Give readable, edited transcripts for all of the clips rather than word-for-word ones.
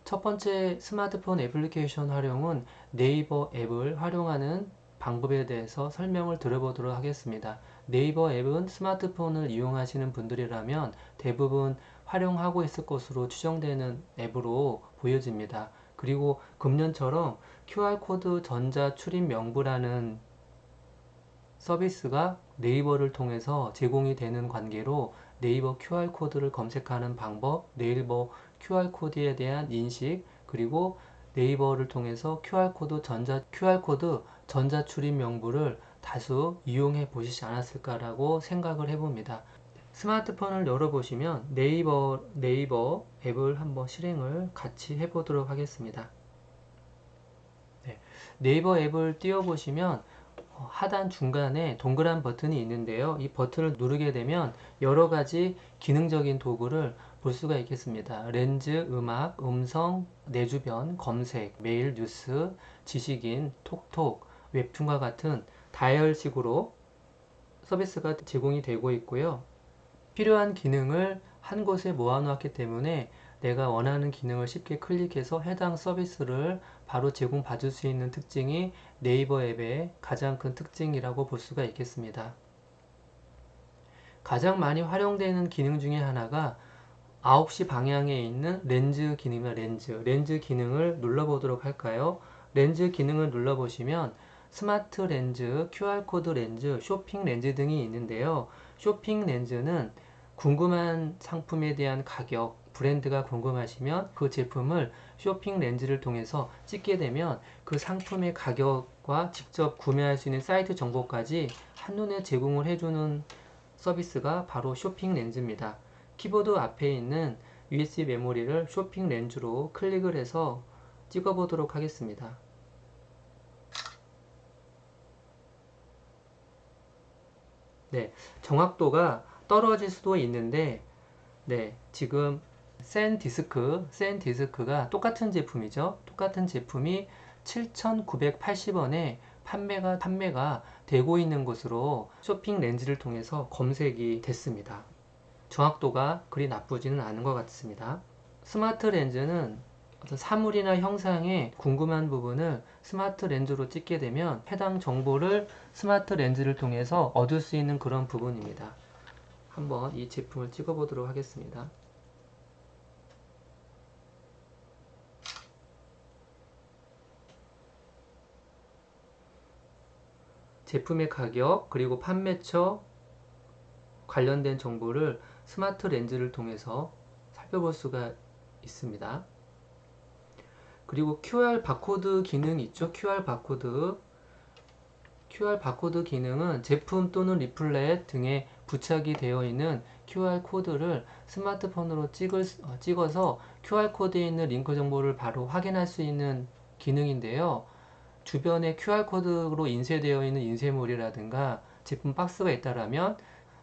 첫 번째 스마트폰 애플리케이션 활용은 네이버 앱을 활용하는 방법에 대해서 설명을 들어보도록 하겠습니다. 네이버 앱은 스마트폰을 이용하시는 분들이라면 대부분 활용하고 있을 것으로 추정되는 앱으로 보여집니다. 그리고 금년처럼 QR코드 전자 출입 명부라는 서비스가 네이버를 통해서 제공이 되는 관계로 네이버 QR코드를 검색하는 방법, 네이버 QR코드에 대한 인식, 그리고 네이버를 통해서 QR코드 전자 출입 명부를 다수 이용해 보시지 않았을까라고 생각을 해봅니다. 스마트폰을 열어보시면 네이버 앱을 한번 실행을 같이 해보도록 하겠습니다. 네, 네이버 앱을 띄워보시면 하단 중간에 동그란 버튼이 있는데요. 이 버튼을 누르게 되면 여러 가지 기능적인 도구를 볼 수가 있겠습니다. 렌즈, 음악, 음성, 내 주변, 검색, 메일, 뉴스, 지식인, 톡톡, 웹툰과 같은 다이얼식으로 서비스가 제공이 되고 있고요. 필요한 기능을 한 곳에 모아놓았기 때문에 내가 원하는 기능을 쉽게 클릭해서 해당 서비스를 바로 제공받을 수 있는 특징이 네이버 앱의 가장 큰 특징이라고 볼 수가 있겠습니다. 가장 많이 활용되는 기능 중에 하나가 9시 방향에 있는 렌즈 기능입니다. 렌즈 기능을 눌러보도록 할까요? 렌즈 기능을 눌러보시면 스마트 렌즈, QR코드 렌즈, 쇼핑 렌즈 등이 있는데요. 쇼핑 렌즈는 궁금한 상품에 대한 가격, 브랜드가 궁금하시면 그 제품을 쇼핑 렌즈를 통해서 찍게 되면 그 상품의 가격과 직접 구매할 수 있는 사이트 정보까지 한눈에 제공을 해주는 서비스가 바로 쇼핑 렌즈입니다. 키보드 앞에 있는 USB 메모리를 쇼핑 렌즈로 클릭을 해서 찍어 보도록 하겠습니다. 네, 정확도가 떨어질 수도 있는데, 네, 지금 센디스크가 똑같은 제품이죠. 똑같은 제품이 7,980원에 판매가 되고 있는 것으로 쇼핑 렌즈를 통해서 검색이 됐습니다. 정확도가 그리 나쁘지는 않은 것 같습니다. 스마트 렌즈는 어떤 사물이나 형상에 궁금한 부분을 스마트 렌즈로 찍게 되면 해당 정보를 스마트 렌즈를 통해서 얻을 수 있는 그런 부분입니다. 한번 이 제품을 찍어 보도록 하겠습니다. 제품의 가격 그리고 판매처 관련된 정보를 스마트 렌즈를 통해서 살펴볼 수가 있습니다. 그리고 QR 바코드 기능 있죠? QR 바코드 기능은 제품 또는 리플렛 등에 부착이 되어 있는 QR 코드를 스마트폰으로 찍어서 QR 코드에 있는 링크 정보를 바로 확인할 수 있는 기능인데요. 주변에 QR 코드로 인쇄되어 있는 인쇄물이라든가 제품 박스가 있다라면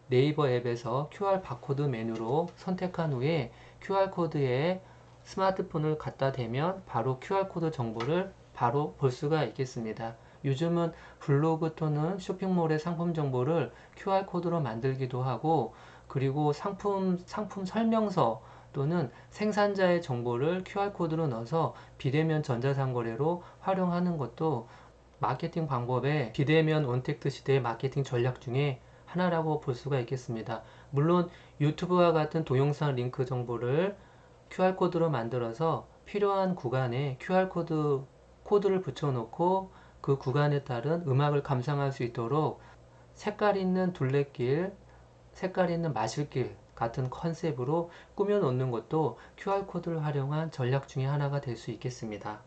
네이버 앱에서 QR 바코드 메뉴로 선택한 후에 QR 코드에 스마트폰을 갖다 대면 바로 QR 코드 정보를 바로 볼 수가 있겠습니다. 요즘은 블로그 또는 쇼핑몰의 상품 정보를 QR 코드로 만들기도 하고, 그리고 상품 설명서 또는 생산자의 정보를 QR 코드로 넣어서 비대면 전자상거래로 활용하는 것도 마케팅 방법의 비대면 원택트 시대의 마케팅 전략 중에 하나라고 볼 수가 있겠습니다. 물론 유튜브와 같은 동영상 링크 정보를 QR코드로 만들어서 필요한 구간에 코드를 붙여놓고 그 구간에 따른 음악을 감상할 수 있도록 색깔 있는 둘레길, 색깔 있는 마실길 같은 컨셉으로 꾸며 놓는 것도 QR코드를 활용한 전략 중에 하나가 될 수 있겠습니다.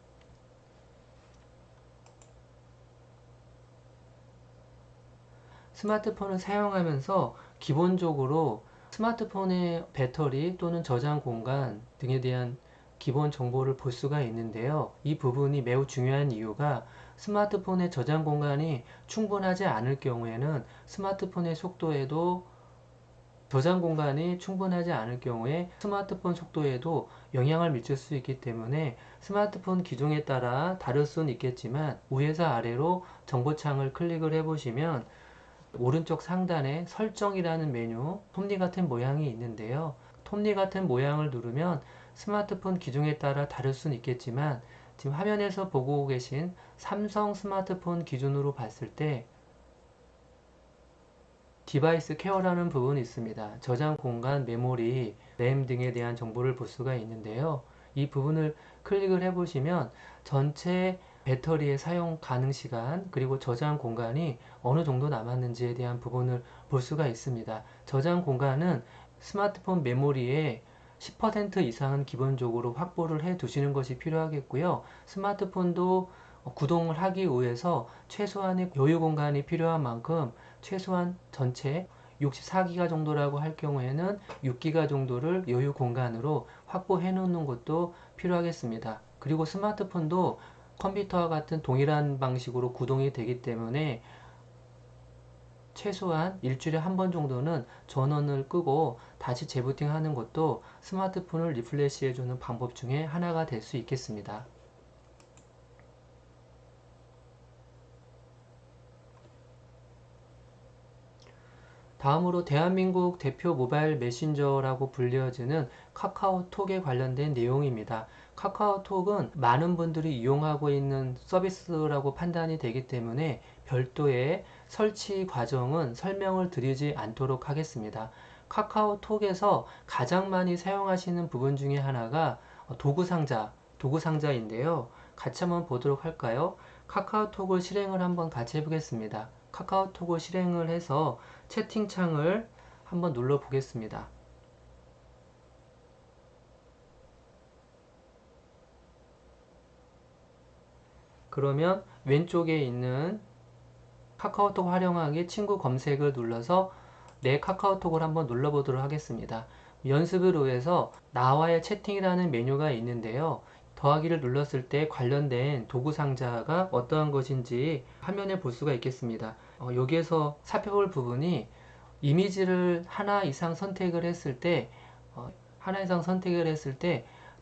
스마트폰을 사용하면서 기본적으로 스마트폰의 배터리 또는 저장 공간 등에 대한 기본 정보를 볼 수가 있는데요. 이 부분이 매우 중요한 이유가 스마트폰의 저장 공간이 충분하지 않을 경우에는 스마트폰의 속도에도 저장 공간이 충분하지 않을 경우에 스마트폰 속도에도 영향을 미칠 수 있기 때문에 스마트폰 기종에 따라 다를 수는 있겠지만 위에서 아래로 정보창을 클릭을 해보시면 오른쪽 상단에 설정이라는 메뉴, 톱니 같은 모양이 있는데요. 톱니 같은 모양을 누르면 스마트폰 기종에 따라 다를 수는 있겠지만 지금 화면에서 보고 계신 삼성 스마트폰 기준으로 봤을 때 디바이스 케어라는 부분이 있습니다. 저장 공간, 메모리, 램 등에 대한 정보를 볼 수가 있는데요. 이 부분을 클릭을 해보시면 전체 배터리의 사용 가능 시간 그리고 저장 공간이 어느 정도 남았는지에 대한 부분을 볼 수가 있습니다. 저장 공간은 스마트폰 메모리의 10% 이상은 기본적으로 확보를 해 두시는 것이 필요하겠고요. 스마트폰도 구동을 하기 위해서 최소한의 여유 공간이 필요한 만큼 최소한 전체 64기가 정도라고 할 경우에는 6기가 정도를 여유 공간으로 확보해 놓는 것도 필요하겠습니다. 그리고 스마트폰도 컴퓨터와 같은 동일한 방식으로 구동이 되기 때문에 최소한 일주일에 한 번 정도는 전원을 끄고 다시 재부팅 하는 것도 스마트폰을 리프레시해 주는 방법 중에 하나가 될 수 있겠습니다. 다음으로 대한민국 대표 모바일 메신저라고 불려지는 카카오톡에 관련된 내용입니다. 카카오톡은 많은 분들이 이용하고 있는 서비스라고 판단이 되기 때문에 별도의 설치 과정은 설명을 드리지 않도록 하겠습니다. 카카오톡에서 가장 많이 사용하시는 부분 중에 하나가 도구상자인데요. 같이 한번 보도록 할까요? 카카오톡을 실행을 한번 같이 해보겠습니다. 카카오톡을 실행을 해서 채팅창을 한번 눌러 보겠습니다. 그러면 왼쪽에 있는 카카오톡 활용하기 친구 검색을 눌러서 내 카카오톡을 한번 눌러보도록 하겠습니다. 연습을 위해서 나와의 채팅이라는 메뉴가 있는데요. 더하기를 눌렀을 때 관련된 도구 상자가 어떠한 것인지 화면에 볼 수가 있겠습니다. 여기에서 살펴볼 부분이 이미지를 하나 이상 선택을 했을 때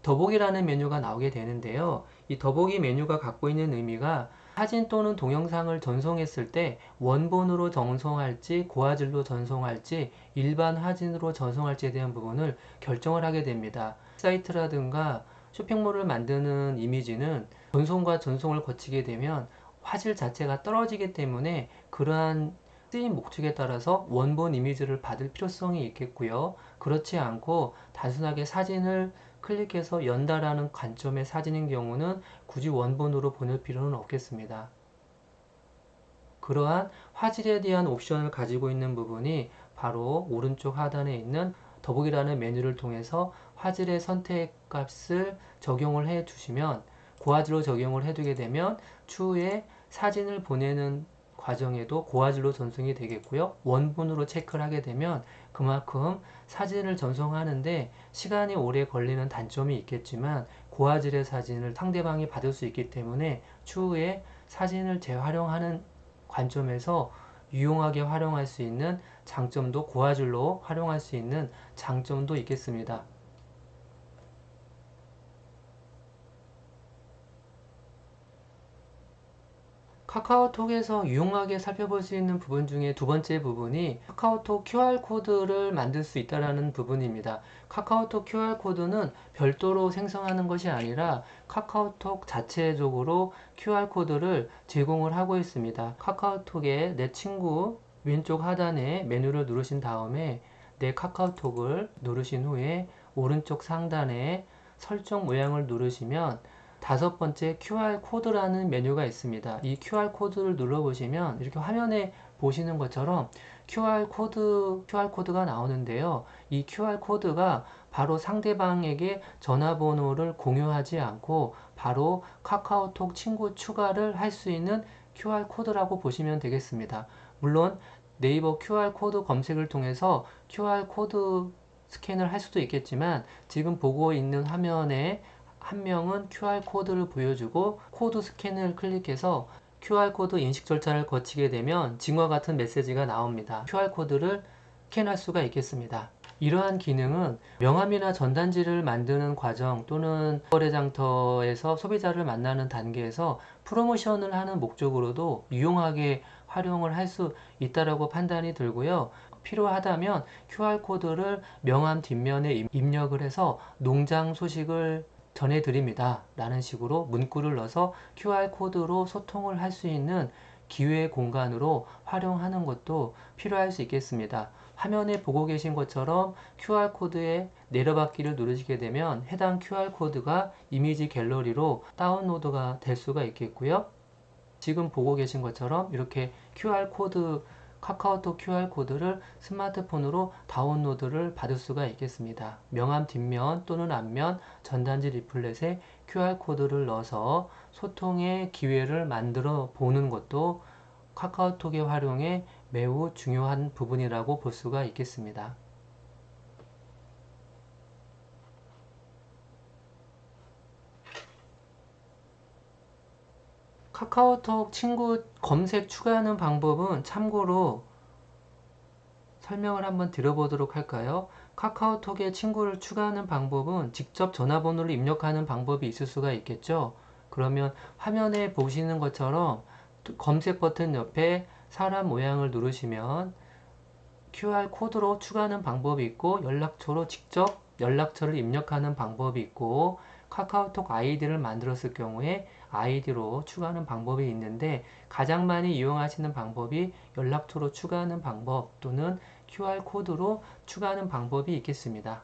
더보기라는 메뉴가 나오게 되는데요. 이 더보기 메뉴가 갖고 있는 의미가 사진 또는 동영상을 전송했을 때 원본으로 전송할지 고화질로 전송할지 일반 화질로 전송할지에 대한 부분을 결정을 하게 됩니다. 사이트라든가 쇼핑몰을 만드는 이미지는 전송과 전송을 거치게 되면 화질 자체가 떨어지기 때문에 그러한 쓰임 목적에 따라서 원본 이미지를 받을 필요성이 있겠고요. 그렇지 않고 단순하게 사진을 클릭해서 연달아는 관점의 사진인 경우는 굳이 원본으로 보낼 필요는 없겠습니다. 그러한 화질에 대한 옵션을 가지고 있는 부분이 바로 오른쪽 하단에 있는 더보기라는 메뉴를 통해서 화질의 선택 값을 적용을 해 주시면 고화질로 적용을 해 두게 되면 추후에 사진을 보내는 과정에도 고화질로 전송이 되겠고요. 원본으로 체크를 하게 되면 그만큼 사진을 전송하는데 시간이 오래 걸리는 단점이 있겠지만 고화질의 사진을 상대방이 받을 수 있기 때문에 추후에 사진을 재활용하는 관점에서 유용하게 활용할 수 있는 장점도 고화질로 활용할 수 있는 장점도 있겠습니다. 카카오톡에서 유용하게 살펴볼 수 있는 부분 중에 두 번째 부분이 카카오톡 QR코드를 만들 수 있다는 부분입니다. 카카오톡 QR코드는 별도로 생성하는 것이 아니라 카카오톡 자체적으로 QR코드를 제공을 하고 있습니다. 카카오톡에 내 친구 왼쪽 하단에 메뉴를 누르신 다음에 내 카카오톡을 누르신 후에 오른쪽 상단에 설정 모양을 누르시면 다섯 번째 QR코드라는 메뉴가 있습니다. 이 QR코드를 눌러보시면 이렇게 화면에 보시는 것처럼 QR코드가 나오는데요. 이 QR코드가 바로 상대방에게 전화번호를 공유하지 않고 바로 카카오톡 친구 추가를 할 수 있는 QR코드라고 보시면 되겠습니다. 물론 네이버 QR코드 검색을 통해서 QR코드 스캔을 할 수도 있겠지만 지금 보고 있는 화면에 한 명은 QR코드를 보여주고 코드 스캔을 클릭해서 QR코드 인식 절차를 거치게 되면 지금과 같은 메시지가 나옵니다. QR코드를 스캔할 수가 있겠습니다. 이러한 기능은 명함이나 전단지를 만드는 과정 또는 거래 장터에서 소비자를 만나는 단계에서 프로모션을 하는 목적으로도 유용하게 활용을 할 수 있다라고 판단이 들고요. 필요하다면 QR코드를 명함 뒷면에 입력을 해서 농장 소식을 전해드립니다. 라는 식으로 문구를 넣어서 QR코드로 소통을 할 수 있는 기회 공간으로 활용하는 것도 필요할 수 있겠습니다. 화면에 보고 계신 것처럼 QR코드에 내려받기를 누르시게 되면 해당 QR코드가 이미지 갤러리로 다운로드가 될 수가 있겠고요. 지금 보고 계신 것처럼 이렇게 QR코드, 카카오톡 QR코드를 스마트폰으로 다운로드를 받을 수가 있겠습니다. 명함 뒷면 또는 앞면 전단지 리플렛에 QR코드를 넣어서 소통의 기회를 만들어 보는 것도 카카오톡의 활용에 매우 중요한 부분이라고 볼 수가 있겠습니다. 카카오톡 친구 검색 추가하는 방법은 참고로 설명을 한번 드려보도록 할까요? 카카오톡에 친구를 추가하는 방법은 직접 전화번호를 입력하는 방법이 있을 수가 있겠죠. 그러면 화면에 보시는 것처럼 검색 버튼 옆에 사람 모양을 누르시면 QR코드로 추가하는 방법이 있고 연락처로 직접 연락처를 입력하는 방법이 있고 카카오톡 아이디를 만들었을 경우에 아이디로 추가하는 방법이 있는데 가장 많이 이용하시는 방법이 연락처로 추가하는 방법 또는 QR코드로 추가하는 방법이 있겠습니다.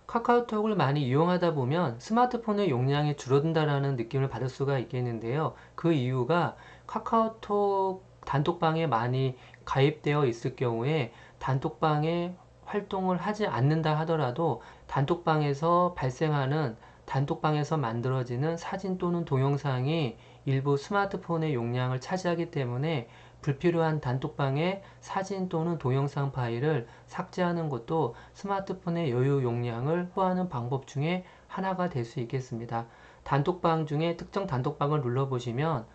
카카오톡을 많이 이용하다 보면 스마트폰의 용량이 줄어든다라는 느낌을 받을 수가 있겠는데요. 그 이유가 카카오톡 단톡방에 많이 가입되어 있을 경우에 단톡방에 활동을 하지 않는다 하더라도 단톡방에서 발생하는 단톡방에서 만들어지는 사진 또는 동영상이 일부 스마트폰의 용량을 차지하기 때문에 불필요한 단톡방의 사진 또는 동영상 파일을 삭제하는 것도 스마트폰의 여유 용량을 확보하는 방법 중에 하나가 될 수 있겠습니다. 단톡방 중에 특정 단톡방을 눌러보시면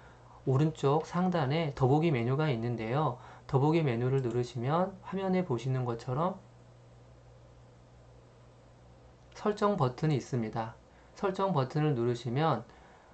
오른쪽 상단에 더보기 메뉴가 있는데요. 더보기 메뉴를 누르시면 화면에 보시는 것처럼 설정 버튼이 있습니다. 설정 버튼을 누르시면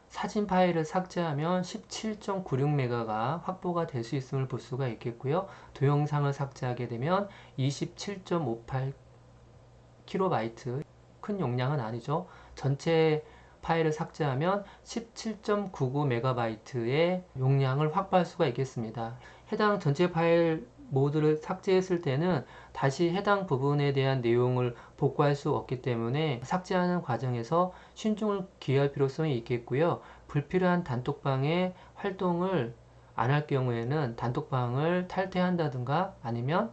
사진 파일을 삭제하면 17.96메가가 확보가 될 수 있음을 볼 수가 있겠고요. 동영상을 삭제하게 되면 27.58KB, 큰 용량은 아니죠. 전체 파일을 삭제하면 17.99MB의 용량을 확보할 수가 있겠습니다. 해당 전체 파일 모두를 삭제했을 때는 다시 해당 부분에 대한 내용을 복구할 수 없기 때문에 삭제하는 과정에서 신중을 기할 필요성이 있겠고요. 불필요한 단톡방의 활동을 안 할 경우에는 단톡방을 탈퇴한다든가 아니면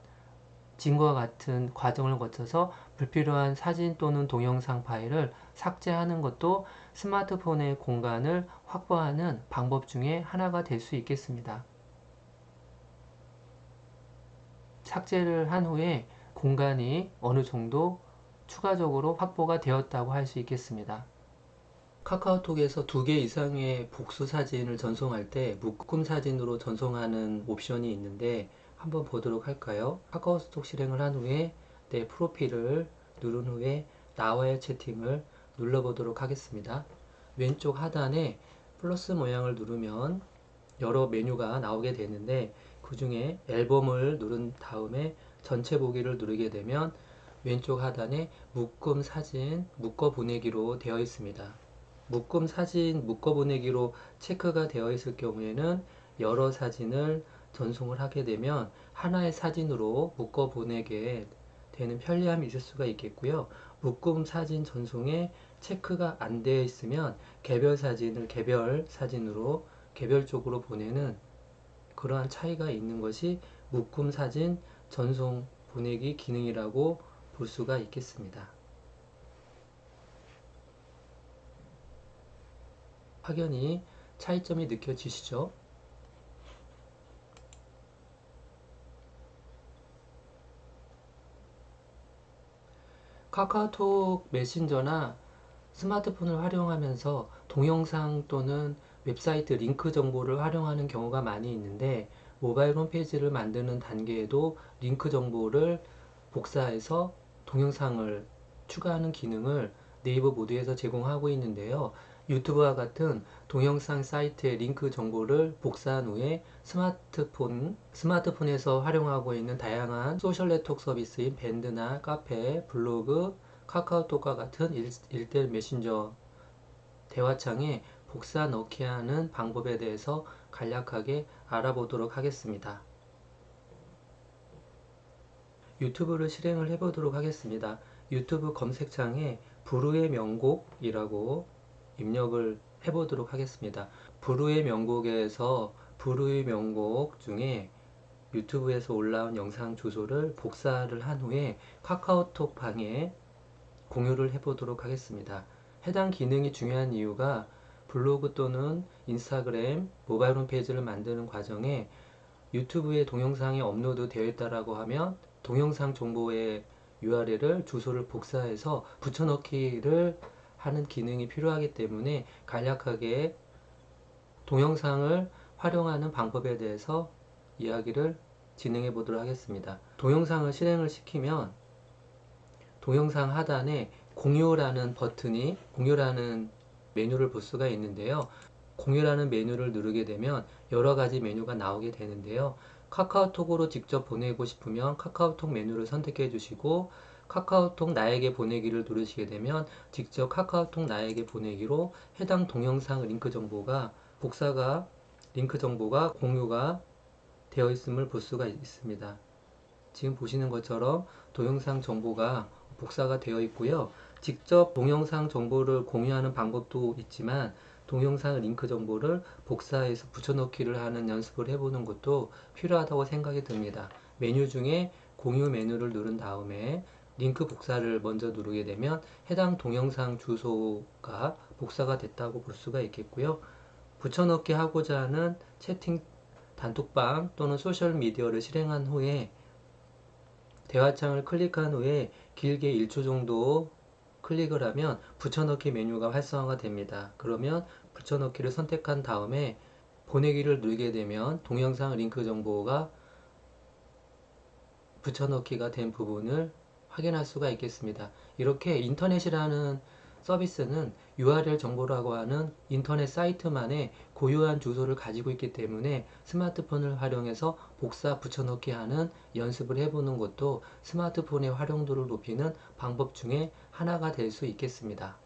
지금과 같은 과정을 거쳐서 불필요한 사진 또는 동영상 파일을 삭제하는 것도 스마트폰의 공간을 확보하는 방법 중에 하나가 될 수 있겠습니다. 삭제를 한 후에 공간이 어느 정도 추가적으로 확보가 되었다고 할 수 있겠습니다. 카카오톡에서 2개 이상의 복수 사진을 전송할 때 묶음 사진으로 전송하는 옵션이 있는데 한번 보도록 할까요? 카카오톡 실행을 한 후에 내 프로필을 누른 후에 나와의 채팅을 눌러보도록 하겠습니다. 왼쪽 하단에 플러스 모양을 누르면 여러 메뉴가 나오게 되는데 그 중에 앨범을 누른 다음에 전체 보기를 누르게 되면 왼쪽 하단에 묶음 사진 묶어 보내기로 되어 있습니다. 묶음 사진 묶어 보내기로 체크가 되어 있을 경우에는 여러 사진을 전송을 하게 되면 하나의 사진으로 묶어 보내게 되는 편리함이 있을 수가 있겠고요. 묶음 사진 전송에 체크가 안 되어 있으면 개별 사진을 개별 사진으로 개별적으로 보내는 그러한 차이가 있는 것이 묶음 사진 전송 보내기 기능이라고 볼 수가 있겠습니다. 확연히 차이점이 느껴지시죠? 카카오톡 메신저나 스마트폰을 활용하면서 동영상 또는 웹사이트 링크 정보를 활용하는 경우가 많이 있는데 모바일 홈페이지를 만드는 단계에도 링크 정보를 복사해서 동영상을 추가하는 기능을 네이버 모드에서 제공하고 있는데요. 유튜브와 같은 동영상 사이트의 링크 정보를 복사한 후에 스마트폰에서 활용하고 있는 다양한 소셜 네트워크 서비스인 밴드나 카페, 블로그, 카카오톡과 같은 일대1 메신저 대화창에 복사 넣기 하는 방법에 대해서 간략하게 알아보도록 하겠습니다. 유튜브를 실행을 해보도록 하겠습니다. 유튜브 검색창에 불후의 명곡이라고 입력을 해보도록 하겠습니다. 불후의 명곡에서 불후의 명곡 중에 유튜브에서 올라온 영상 주소를 복사를 한 후에 카카오톡 방에 공유를 해보도록 하겠습니다. 해당 기능이 중요한 이유가 블로그 또는 인스타그램 모바일 홈페이지를 만드는 과정에 유튜브에 동영상이 업로드 되어 있다라고 하면 동영상 정보의 URL을 주소를 복사해서 붙여넣기를 하는 기능이 필요하기 때문에 간략하게 동영상을 활용하는 방법에 대해서 이야기를 진행해 보도록 하겠습니다. 동영상을 실행을 시키면 동영상 하단에 공유라는 버튼이 공유라는 메뉴를 볼 수가 있는데요. 공유라는 메뉴를 누르게 되면 여러 가지 메뉴가 나오게 되는데요. 카카오톡으로 직접 보내고 싶으면 카카오톡 메뉴를 선택해 주시고 카카오톡 나에게 보내기를 누르시게 되면 직접 카카오톡 나에게 보내기로 해당 동영상 링크 정보가 링크 정보가 공유가 되어 있음을 볼 수가 있습니다. 지금 보시는 것처럼 동영상 정보가 복사가 되어 있고요. 직접 동영상 정보를 공유하는 방법도 있지만 동영상 링크 정보를 복사해서 붙여넣기를 하는 연습을 해보는 것도 필요하다고 생각이 듭니다. 메뉴 중에 공유 메뉴를 누른 다음에 링크 복사를 먼저 누르게 되면 해당 동영상 주소가 복사가 됐다고 볼 수가 있겠고요. 붙여넣기 하고자 하는 채팅 단톡방 또는 소셜미디어를 실행한 후에 대화창을 클릭한 후에 길게 1초 정도 클릭을 하면 붙여넣기 메뉴가 활성화가 됩니다. 그러면 붙여넣기를 선택한 다음에 보내기를 누르게 되면 동영상 링크 정보가 붙여넣기가 된 부분을 확인할 수가 있겠습니다. 이렇게 인터넷이라는 서비스는 URL 정보라고 하는 인터넷 사이트만의 고유한 주소를 가지고 있기 때문에 스마트폰을 활용해서 복사 붙여넣기 하는 연습을 해보는 것도 스마트폰의 활용도를 높이는 방법 중에 하나가 될 수 있겠습니다.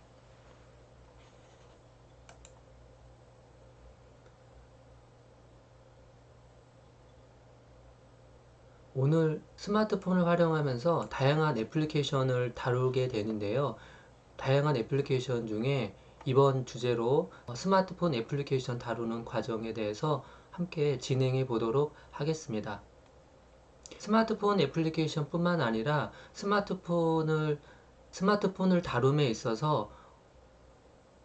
오늘 스마트폰을 활용하면서 다양한 애플리케이션을 다루게 되는데요. 다양한 애플리케이션 중에 이번 주제로 스마트폰 애플리케이션 다루는 과정에 대해서 함께 진행해 보도록 하겠습니다. 스마트폰 애플리케이션 뿐만 아니라 스마트폰을 다룸에 있어서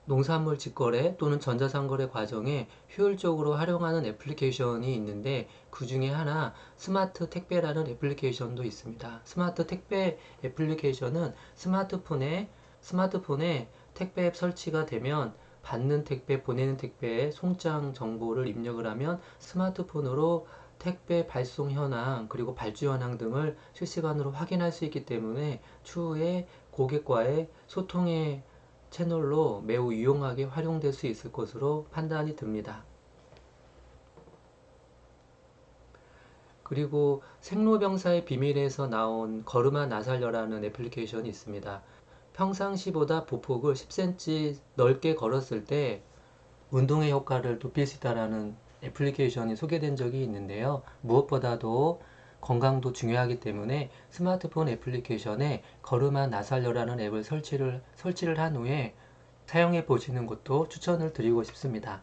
농산물 직거래 또는 전자상거래 과정에 효율적으로 활용하는 애플리케이션이 있는데 그 중에 하나 스마트 택배라는 애플리케이션도 있습니다. 스마트 택배 애플리케이션은 스마트폰에 택배 앱 설치가 되면 받는 택배, 보내는 택배의 송장 정보를 입력을 하면 스마트폰으로 택배 발송 현황 그리고 발주 현황 등을 실시간으로 확인할 수 있기 때문에 추후에 고객과의 소통의 채널로 매우 유용하게 활용될 수 있을 것으로 판단이 듭니다. 그리고 생로병사의 비밀에서 나온 걸음아 나살려라는 애플리케이션이 있습니다. 평상시보다 보폭을 10cm 넓게 걸었을 때 운동의 효과를 높일 수 있다는 애플리케이션이 소개된 적이 있는데요. 무엇보다도 건강도 중요하기 때문에 스마트폰 애플리케이션에 걸음아 나살려라는 앱을 설치를 한 후에 사용해 보시는 것도 추천을 드리고 싶습니다.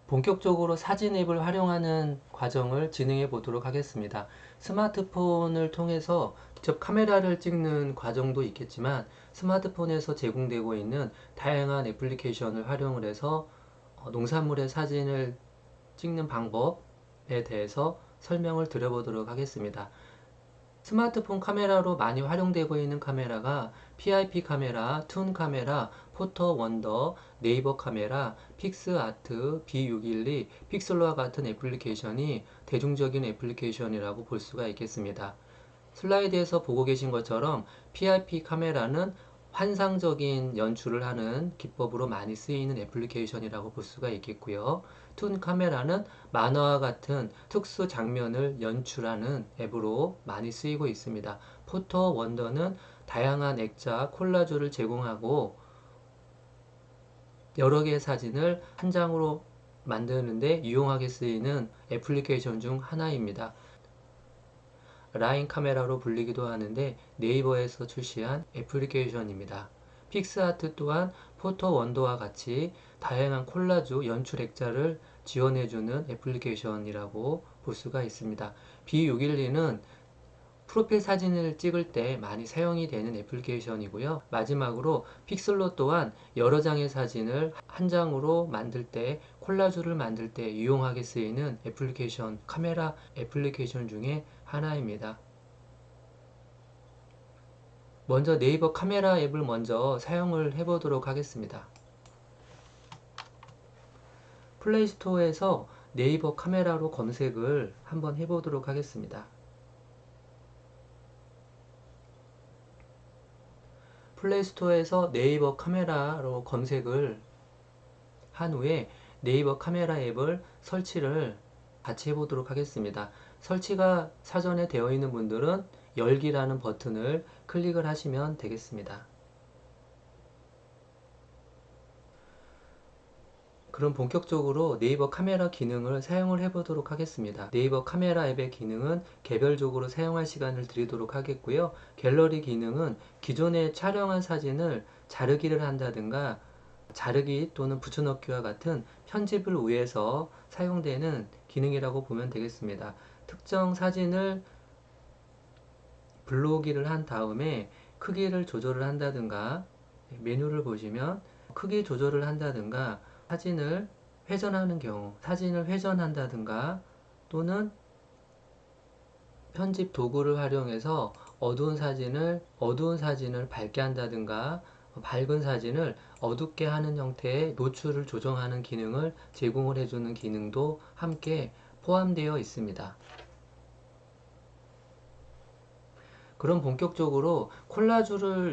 본격적으로 사진 앱을 활용하는 과정을 진행해 보도록 하겠습니다. 스마트폰을 통해서 직접 카메라를 찍는 과정도 있겠지만 스마트폰에서 제공되고 있는 다양한 애플리케이션을 활용을 해서 농산물의 사진을 찍는 방법에 대해서 설명을 드려보도록 하겠습니다. 스마트폰 카메라로 많이 활용되고 있는 카메라가 PIP 카메라, 툰 카메라, 포터 원더, 네이버 카메라, 픽스아트, B612, 픽슬러와 같은 애플리케이션이 대중적인 애플리케이션이라고 볼 수가 있겠습니다. 슬라이드에서 보고 계신 것처럼 PIP 카메라는 환상적인 연출을 하는 기법으로 많이 쓰이는 애플리케이션이라고 볼 수가 있겠고요. 툰 카메라는 만화와 같은 특수 장면을 연출하는 앱으로 많이 쓰이고 있습니다. 포토 원더는 다양한 액자 콜라주를 제공하고 여러 개의 사진을 한 장으로 만드는데 유용하게 쓰이는 애플리케이션 중 하나입니다. 라인 카메라로 불리기도 하는데 네이버에서 출시한 애플리케이션입니다. 픽스아트 또한 포토 원더와 같이 다양한 콜라주 연출 액자를 지원해주는 애플리케이션이라고 볼 수가 있습니다. B612는 프로필 사진을 찍을 때 많이 사용이 되는 애플리케이션이고요. 마지막으로 픽슬로 또한 여러 장의 사진을 한 장으로 만들 때 콜라주를 만들 때 유용하게 쓰이는 애플리케이션, 카메라 애플리케이션 중에 하나입니다. 먼저 네이버 카메라 앱을 먼저 사용을 해보도록 하겠습니다. 플레이스토어에서 네이버 카메라로 검색을 한번 해보도록 하겠습니다. 플레이스토어에서 네이버 카메라로 검색을 한 후에 네이버 카메라 앱을 설치를 같이 해보도록 하겠습니다. 설치가 사전에 되어 있는 분들은 열기라는 버튼을 클릭을 하시면 되겠습니다. 그럼 본격적으로 네이버 카메라 기능을 사용을 해보도록 하겠습니다. 네이버 카메라 앱의 기능은 개별적으로 사용할 시간을 드리도록 하겠고요. 갤러리 기능은 기존에 촬영한 사진을 자르기를 한다든가 자르기 또는 붙여넣기와 같은 편집을 위해서 사용되는 기능이라고 보면 되겠습니다. 특정 사진을 불러오기를 한 다음에 크기를 조절을 한다든가 메뉴를 보시면 크기 조절을 한다든가 사진을 회전하는 경우 사진을 회전한다든가 또는 편집 도구를 활용해서 어두운 사진을 밝게 한다든가 밝은 사진을 어둡게 하는 형태의 노출을 조정하는 기능을 제공을 해주는 기능도 함께 포함되어 있습니다. 그럼 본격적으로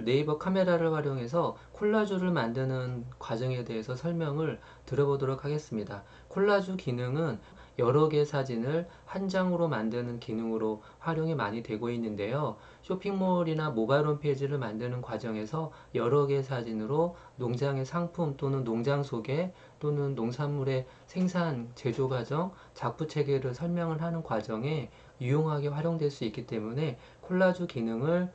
네이버 카메라를 활용해서 콜라주를 만드는 과정에 대해서 설명을 들어보도록 하겠습니다. 콜라주 기능은 여러 개의 사진을 한 장으로 만드는 기능으로 활용이 많이 되고 있는데요. 쇼핑몰이나 모바일 홈페이지를 만드는 과정에서 여러 개의 사진으로 농장의 상품 또는 농장 소개 또는 농산물의 생산, 제조 과정, 작부 체계를 설명을 하는 과정에 유용하게 활용될 수 있기 때문에 콜라주 기능을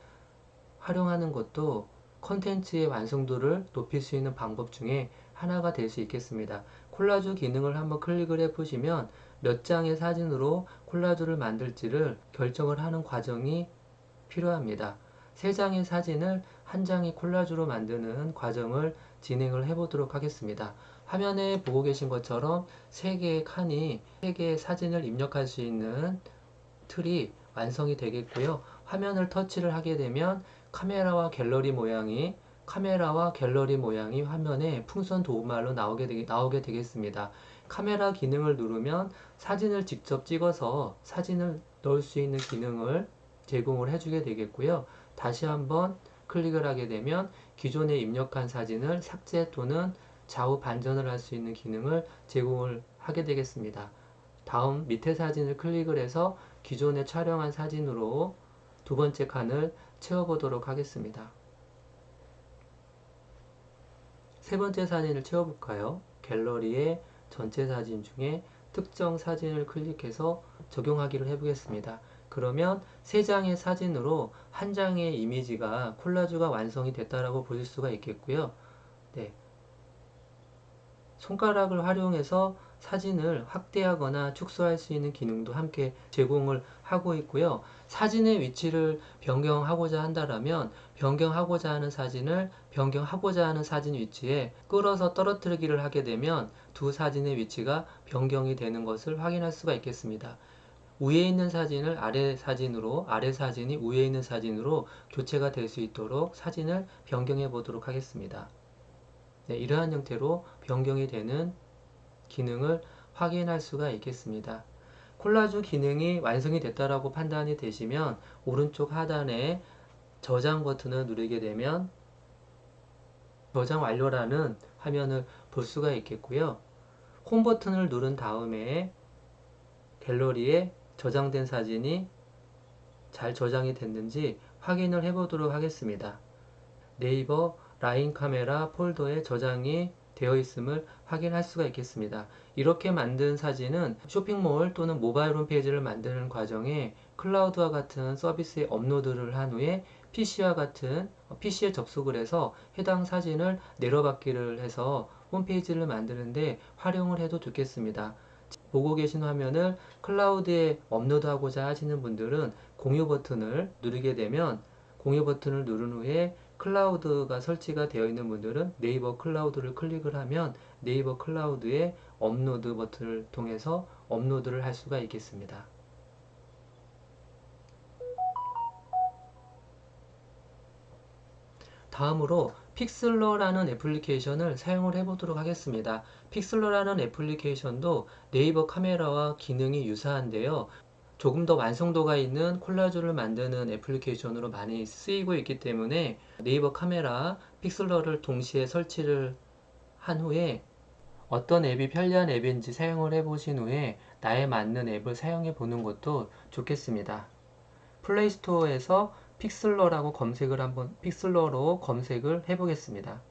활용하는 것도 컨텐츠의 완성도를 높일 수 있는 방법 중에 하나가 될 수 있겠습니다. 콜라주 기능을 한번 클릭을 해 보시면 몇 장의 사진으로 콜라주를 만들지를 결정을 하는 과정이 필요합니다. 3장의 사진을 한 장의 콜라주로 만드는 과정을 진행을 해 보도록 하겠습니다. 화면에 보고 계신 것처럼 3개의 사진을 입력할 수 있는 틀이 완성이 되겠고요. 화면을 터치를 하게 되면 카메라와 갤러리 모양이 화면에 풍선 도구말로 나오게 되겠습니다. 카메라 기능을 누르면 사진을 직접 찍어서 사진을 넣을 수 있는 기능을 제공을 해주게 되겠고요. 다시 한번 클릭을 하게 되면 기존에 입력한 사진을 삭제 또는 좌우 반전을 할 수 있는 기능을 제공을 하게 되겠습니다. 다음 밑에 사진을 클릭을 해서 기존에 촬영한 사진으로 두 번째 칸을 채워보도록 하겠습니다. 세 번째 사진을 채워볼까요? 갤러리의 전체 사진 중에 특정 사진을 클릭해서 적용하기를 해보겠습니다. 그러면 3장의 사진으로 한 장의 이미지가 콜라주가 완성이 됐다라고 보실 수가 있겠고요. 네. 손가락을 활용해서 사진을 확대하거나 축소할 수 있는 기능도 함께 제공을 하고 있고요. 사진의 위치를 변경하고자 한다면 변경하고자 하는 사진 위치에 끌어서 떨어뜨리기를 하게 되면 두 사진의 위치가 변경이 되는 것을 확인할 수가 있겠습니다. 위에 있는 사진을 아래 사진으로, 아래 사진이 위에 있는 사진으로 교체가 될 수 있도록 사진을 변경해 보도록 하겠습니다. 네, 이러한 형태로 변경이 되는 기능을 확인할 수가 있겠습니다. 콜라주 기능이 완성이 됐다라고 판단이 되시면 오른쪽 하단에 저장 버튼을 누르게 되면 저장 완료라는 화면을 볼 수가 있겠고요. 홈 버튼을 누른 다음에 갤러리에 저장된 사진이 잘 저장이 됐는지 확인을 해 보도록 하겠습니다. 네이버 라인 카메라 폴더에 저장이 되어 있음을 확인할 수가 있겠습니다. 이렇게 만든 사진은 쇼핑몰 또는 모바일 홈페이지를 만드는 과정에 클라우드와 같은 서비스에 업로드를 한 후에 PC에 접속을 해서 해당 사진을 내려받기를 해서 홈페이지를 만드는데 활용을 해도 좋겠습니다. 보고 계신 화면을 클라우드에 업로드하고자 하시는 분들은 공유 버튼을 누르게 되면 공유 버튼을 누른 후에 클라우드가 설치가 되어 있는 분들은 네이버 클라우드를 클릭을 하면 네이버 클라우드에 업로드 버튼을 통해서 업로드를 할 수가 있겠습니다. 다음으로 픽슬러라는 애플리케이션을 사용을 해보도록 하겠습니다. 픽슬러라는 애플리케이션도 네이버 카메라와 기능이 유사한데요. 조금 더 완성도가 있는 콜라주를 만드는 애플리케이션으로 많이 쓰이고 있기 때문에 네이버 카메라, 픽슬러를 동시에 설치를 한 후에 어떤 앱이 편리한 앱인지 사용을 해보신 후에 나에 맞는 앱을 사용해 보는 것도 좋겠습니다. 플레이스토어에서 픽슬러로 검색을 해보겠습니다.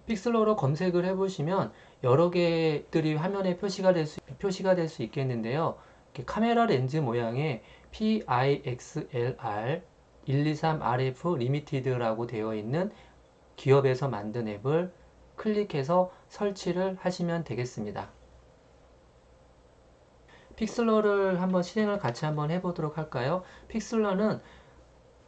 픽슬러로 검색을 해보시면 여러 개들이 화면에 표시가 될 수 있겠는데요. 카메라 렌즈 모양의 PIXLR 123RF 리미티드라고 되어 있는 기업에서 만든 앱을 클릭해서 설치를 하시면 되겠습니다. 픽슬러를 한번 실행을 같이 한번 해보도록 할까요? 픽슬러는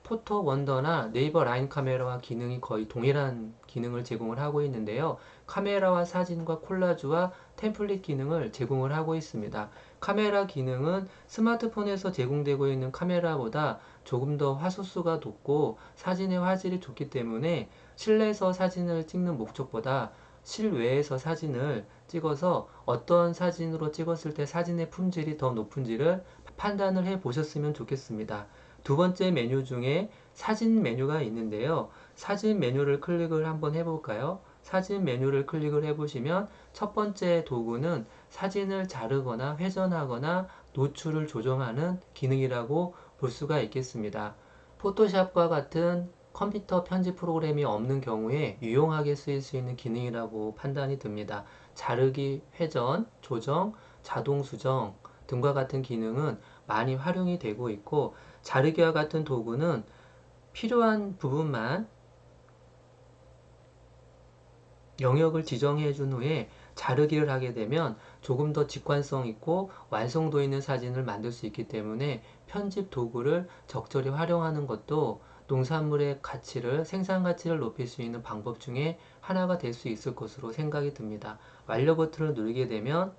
포토 원더나 네이버 라인 카메라와 기능이 거의 동일한 기능을 제공을 하고 있는데요. 카메라와 사진과 콜라주와 템플릿 기능을 제공을 하고 있습니다. 카메라 기능은 스마트폰에서 제공되고 있는 카메라보다 조금 더 화소수가 높고 사진의 화질이 좋기 때문에 실내에서 사진을 찍는 목적보다 실외에서 사진을 찍어서 어떤 사진으로 찍었을 때 사진의 품질이 더 높은지를 판단을 해 보셨으면 좋겠습니다. 두 번째 메뉴 중에 사진 메뉴가 있는데요. 사진 메뉴를 클릭을 한번 해볼까요? 사진 메뉴를 클릭을 해보시면 첫 번째 도구는 사진을 자르거나 회전하거나 노출을 조정하는 기능이라고 볼 수가 있겠습니다. 포토샵과 같은 컴퓨터 편집 프로그램이 없는 경우에 유용하게 쓰일 수 있는 기능이라고 판단이 듭니다. 자르기, 회전, 조정, 자동 수정 등과 같은 기능은 많이 활용이 되고 있고 자르기와 같은 도구는 필요한 부분만 영역을 지정해 준 후에 자르기를 하게 되면 조금 더 직관성 있고 완성도 있는 사진을 만들 수 있기 때문에 편집 도구를 적절히 활용하는 것도 농산물의 생산 가치를 높일 수 있는 방법 중에 하나가 될 수 있을 것으로 생각이 듭니다. 완료 버튼을 누르게 되면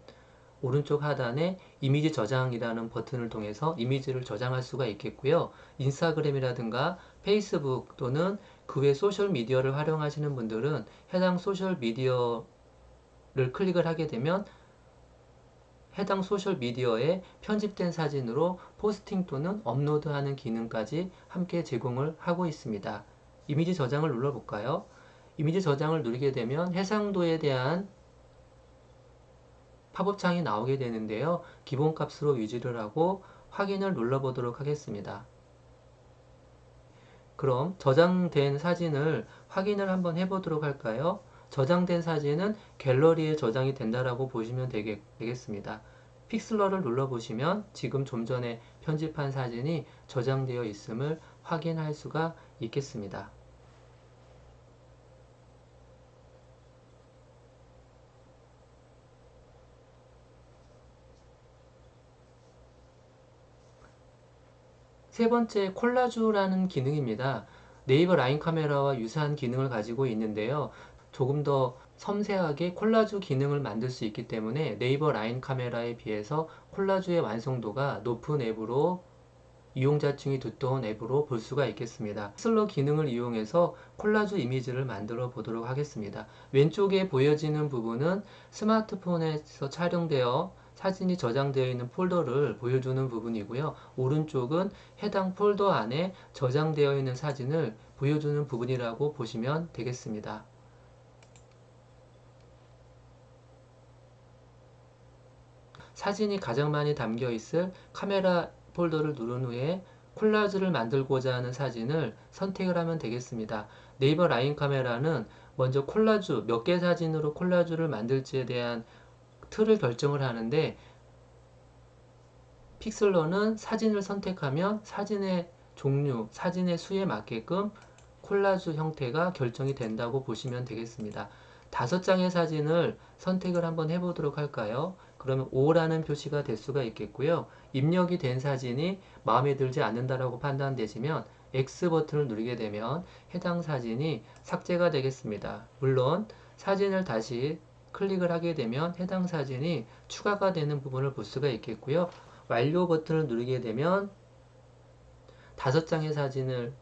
오른쪽 하단에 이미지 저장이라는 버튼을 통해서 이미지를 저장할 수가 있겠고요. 인스타그램이라든가 페이스북 또는 그 외 소셜 미디어를 활용하시는 분들은 해당 소셜 미디어를 클릭을 하게 되면 해당 소셜 미디어에 편집된 사진으로 포스팅 또는 업로드하는 기능까지 함께 제공을 하고 있습니다. 이미지 저장을 눌러볼까요? 이미지 저장을 누르게 되면 해상도에 대한 팝업창이 나오게 되는데요. 기본값으로 유지를 하고 확인을 눌러보도록 하겠습니다. 그럼 저장된 사진을 확인을 한번 해보도록 할까요? 저장된 사진은 갤러리에 저장이 된다라고 보시면 되겠습니다. 픽슬러를 눌러보시면 지금 좀 전에 편집한 사진이 저장되어 있음을 확인할 수가 있겠습니다. 세 번째 콜라주라는 기능입니다. 네이버 라인 카메라와 유사한 기능을 가지고 있는데요. 조금 더 섬세하게 콜라주 기능을 만들 수 있기 때문에 네이버 라인 카메라에 비해서 콜라주의 완성도가 높은 앱으로 이용자층이 두터운 앱으로 볼 수가 있겠습니다. 슬러 기능을 이용해서 콜라주 이미지를 만들어 보도록 하겠습니다. 왼쪽에 보여지는 부분은 스마트폰에서 촬영되어 사진이 저장되어 있는 폴더를 보여주는 부분이고요. 오른쪽은 해당 폴더 안에 저장되어 있는 사진을 보여주는 부분이라고 보시면 되겠습니다. 사진이 가장 많이 담겨 있을 카메라 폴더를 누른 후에 콜라주를 만들고자 하는 사진을 선택을 하면 되겠습니다. 네이버 라인 카메라는 먼저 콜라주, 몇 개 사진으로 콜라주를 만들지에 대한 틀을 결정을 하는데, 픽슬러는 사진을 선택하면 사진의 종류, 사진의 수에 맞게끔 콜라주 형태가 결정이 된다고 보시면 되겠습니다. 5장의 사진을 선택을 한번 해보도록 할까요? 그러면 5라는 표시가 될 수가 있겠고요. 입력이 된 사진이 마음에 들지 않는다라고 판단되시면 X 버튼을 누르게 되면 해당 사진이 삭제가 되겠습니다. 물론 사진을 다시 클릭을 하게 되면 해당 사진이 추가가 되는 부분을 볼 수가 있겠고요. 완료 버튼을 누르게 되면 5장의 사진을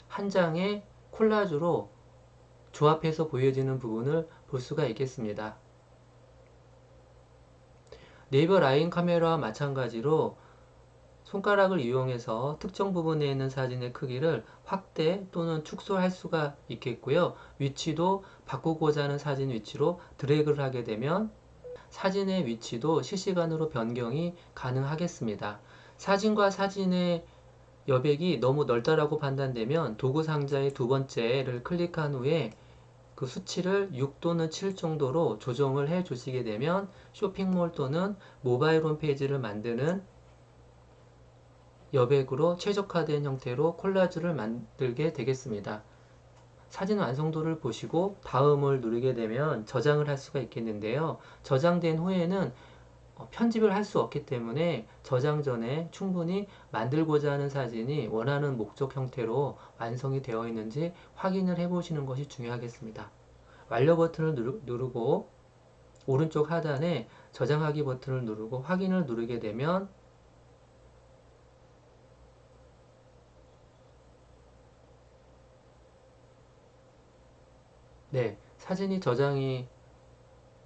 한 장의 콜라주로 조합해서 보여지는 부분을 볼 수가 있겠습니다. 네이버 라인 카메라와 마찬가지로 손가락을 이용해서 특정 부분에 있는 사진의 크기를 확대 또는 축소할 수가 있겠고요. 위치도 바꾸고자 하는 사진 위치로 드래그를 하게 되면 사진의 위치도 실시간으로 변경이 가능하겠습니다. 사진과 사진의 여백이 너무 넓다라고 판단되면 도구 상자의 두 번째를 클릭한 후에 그 수치를 6 또는 7 정도로 조정을 해 주시게 되면 쇼핑몰 또는 모바일 홈페이지를 만드는 여백으로 최적화된 형태로 콜라주를 만들게 되겠습니다. 사진 완성도를 보시고 다음을 누르게 되면 저장을 할 수가 있겠는데요. 저장된 후에는 편집을 할 수 없기 때문에 저장 전에 충분히 만들고자 하는 사진이 원하는 목적 형태로 완성이 되어 있는지 확인을 해 보시는 것이 중요하겠습니다. 완료 버튼을 누르고 오른쪽 하단에 저장하기 버튼을 누르고 확인을 누르게 되면 사진이 저장이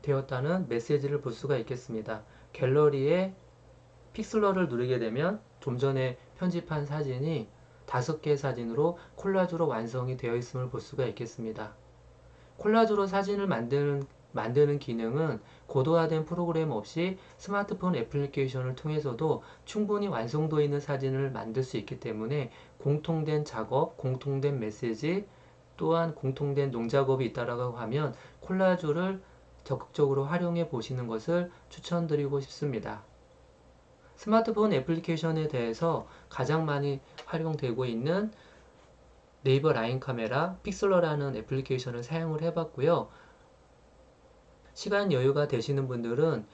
되었다는 메시지를 볼 수가 있겠습니다. 갤러리에 픽슬러를 누르게 되면 좀 전에 편집한 사진이 5개의 사진으로 콜라주로 완성이 되어 있음을 볼 수가 있겠습니다. 콜라주로 사진을 만드는 기능은 고도화된 프로그램 없이 스마트폰 애플리케이션을 통해서도 충분히 완성도 있는 사진을 만들 수 있기 때문에 공통된 작업, 공통된 메시지, 또한 공통된 농작업이 있다라고 하면 콜라주를 적극적으로 활용해 보시는 것을 추천드리고 싶습니다. 스마트폰 애플리케이션에 대해서 가장 많이 활용되고 있는 네이버 라인 카메라, 픽슬러라는 애플리케이션을 사용을 해봤고요. 시간 여유가 되시는 분들은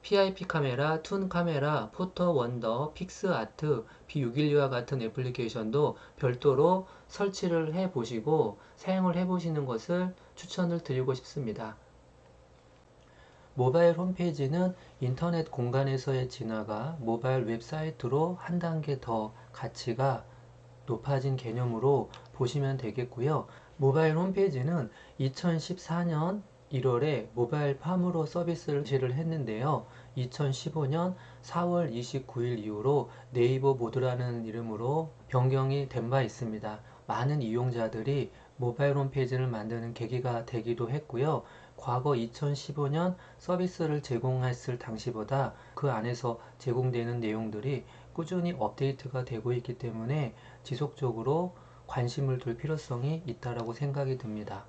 PIP 카메라, 툰 카메라, 포터 원더, 픽스아트, B612와 같은 애플리케이션도 별도로 설치를 해 보시고 사용을 해 보시는 것을 추천을 드리고 싶습니다. 모바일 홈페이지는 인터넷 공간에서의 진화가 모바일 웹사이트로 한 단계 더 가치가 높아진 개념으로 보시면 되겠고요. 모바일 홈페이지는 2014년 1월에 모바일 팜으로 서비스를 실시를 했는데요. 2015년 4월 29일 이후로 네이버 모드라는 이름으로 변경이 된 바 있습니다. 많은 이용자들이 모바일 홈페이지를 만드는 계기가 되기도 했고요. 과거 2015년 서비스를 제공했을 당시보다 그 안에서 제공되는 내용들이 꾸준히 업데이트가 되고 있기 때문에 지속적으로 관심을 둘 필요성이 있다고 생각이 듭니다.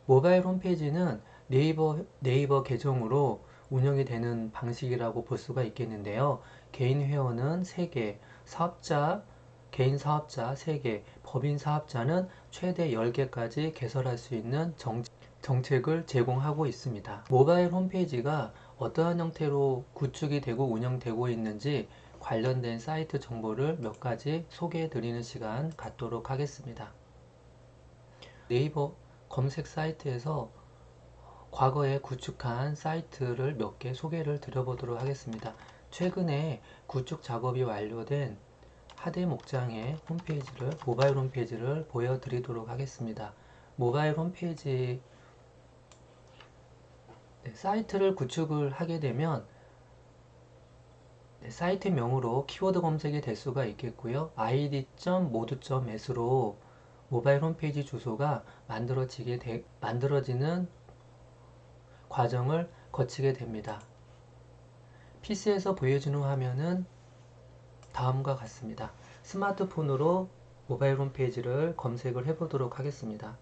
모바일 홈페이지는 네이버 계정으로 운영이 되는 방식이라고 볼 수가 있겠는데요. 개인 회원은 3개, 개인 사업자 3개, 법인 사업자는 최대 10개까지 개설할 수 있는 정책을 제공하고 있습니다. 모바일 홈페이지가 어떠한 형태로 구축이 되고 운영되고 있는지 관련된 사이트 정보를 몇 가지 소개해 드리는 시간 갖도록 하겠습니다. 네이버 검색 사이트에서 과거에 구축한 사이트를 몇 개 소개를 드려보도록 하겠습니다. 최근에 구축 작업이 완료된 하대 목장의 모바일 홈페이지를 보여드리도록 하겠습니다. 모바일 홈페이지 사이트를 구축을 하게 되면 사이트명으로 키워드 검색이 될 수가 있겠고요. id.modu.net으로 모바일 홈페이지 주소가 만들어지는 과정을 거치게 됩니다. PC에서 보여주는 화면은 다음과 같습니다. 스마트폰으로 모바일 홈페이지를 검색을 해보도록 하겠습니다.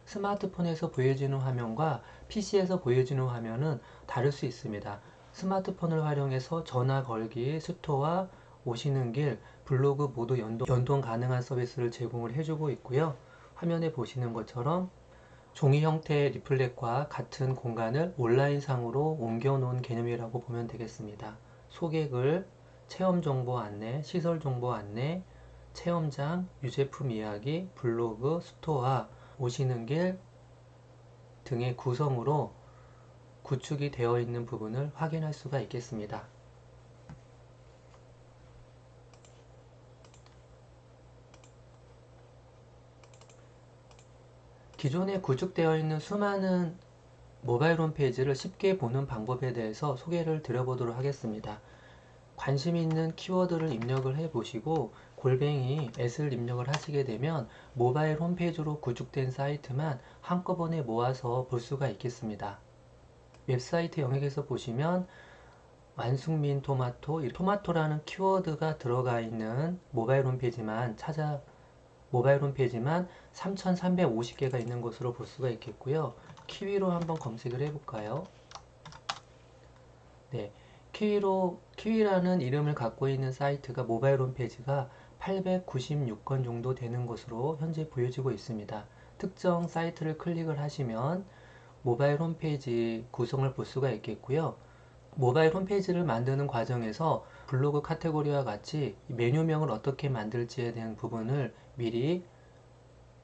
스마트폰에서 보여지는 화면과 PC에서 보여지는 화면은 다를 수 있습니다. 스마트폰을 활용해서 전화 걸기, 스토어, 오시는 길, 블로그 모두 연동 가능한 서비스를 제공을 해주고 있고요. 화면에 보시는 것처럼 종이 형태의 리플렛과 같은 공간을 온라인상으로 옮겨 놓은 개념이라고 보면 되겠습니다. 소개글, 체험 정보 안내, 시설 정보 안내, 체험장, 유제품 이야기, 블로그, 스토어, 오시는 길 등의 구성으로 구축이 되어 있는 부분을 확인할 수가 있겠습니다. 기존에 구축되어 있는 수많은 모바일 홈페이지를 쉽게 보는 방법에 대해서 소개를 드려보도록 하겠습니다. 관심 있는 키워드를 입력을 해 보시고 골뱅이 s를 입력을 하시게 되면 모바일 홈페이지로 구축된 사이트만 한꺼번에 모아서 볼 수가 있겠습니다. 웹사이트 영역에서 보시면 완숙민 토마토라는 키워드가 들어가 있는 모바일 홈페이지만 3,350개가 있는 것으로 볼 수가 있겠고요. 키위로 한번 검색을 해볼까요? 네, 키위라는 이름을 갖고 있는 사이트가 모바일 홈페이지가 896건 정도 되는 것으로 현재 보여지고 있습니다. 특정 사이트를 클릭을 하시면 모바일 홈페이지 구성을 볼 수가 있겠고요. 모바일 홈페이지를 만드는 과정에서 블로그 카테고리와 같이 메뉴명을 어떻게 만들지에 대한 부분을 미리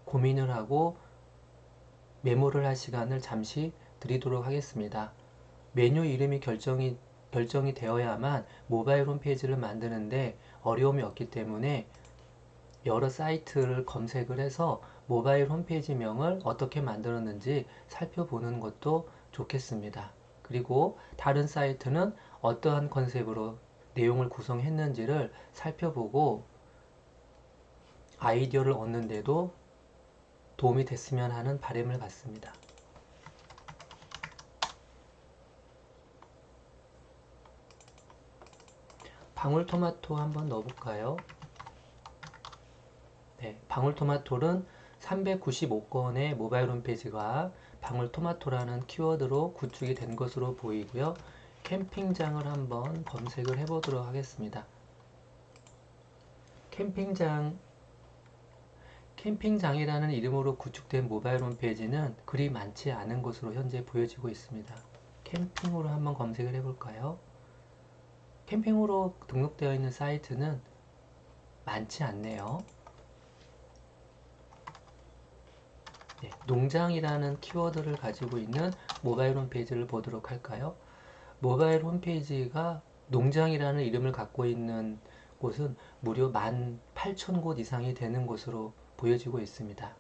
고민을 하고 메모를 할 시간을 잠시 드리도록 하겠습니다. 메뉴 이름이 결정이 되어야만 모바일 홈페이지를 만드는데 어려움이 없기 때문에 여러 사이트를 검색을 해서 모바일 홈페이지명을 어떻게 만들었는지 살펴보는 것도 좋겠습니다. 그리고 다른 사이트는 어떠한 컨셉으로 내용을 구성했는지를 살펴보고 아이디어를 얻는데도 도움이 됐으면 하는 바람을 갖습니다. 방울토마토 한번 넣어볼까요? 네, 방울토마토는 395건의 모바일 홈페이지가 방울토마토라는 키워드로 구축이 된 것으로 보이고요. 캠핑장을 한번 검색을 해보도록 하겠습니다. 캠핑장이라는 이름으로 구축된 모바일 홈페이지는 그리 많지 않은 것으로 현재 보여지고 있습니다. 캠핑으로 한번 검색을 해볼까요? 캠핑으로 등록되어 있는 사이트는 많지 않네요. 네, 농장이라는 키워드를 가지고 있는 모바일 홈페이지를 보도록 할까요? 모바일 홈페이지가 농장이라는 이름을 갖고 있는 곳은 무려 18,000곳 이상이 되는 곳으로 보여지고 있습니다.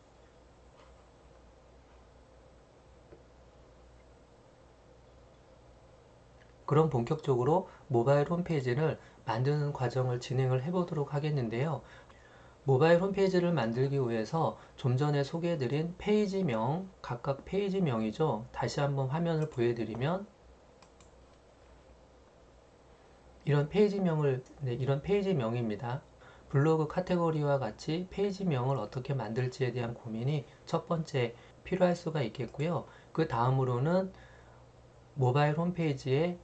그럼 본격적으로 모바일 홈페이지를 만드는 과정을 진행을 해보도록 하겠는데요. 모바일 홈페이지를 만들기 위해서 좀 전에 소개해드린 페이지명, 각각 페이지명이죠. 다시 한번 화면을 보여드리면 이런 페이지명입니다. 블로그 카테고리와 같이 페이지명을 어떻게 만들지에 대한 고민이 첫 번째 필요할 수가 있겠고요. 그 다음으로는 모바일 홈페이지에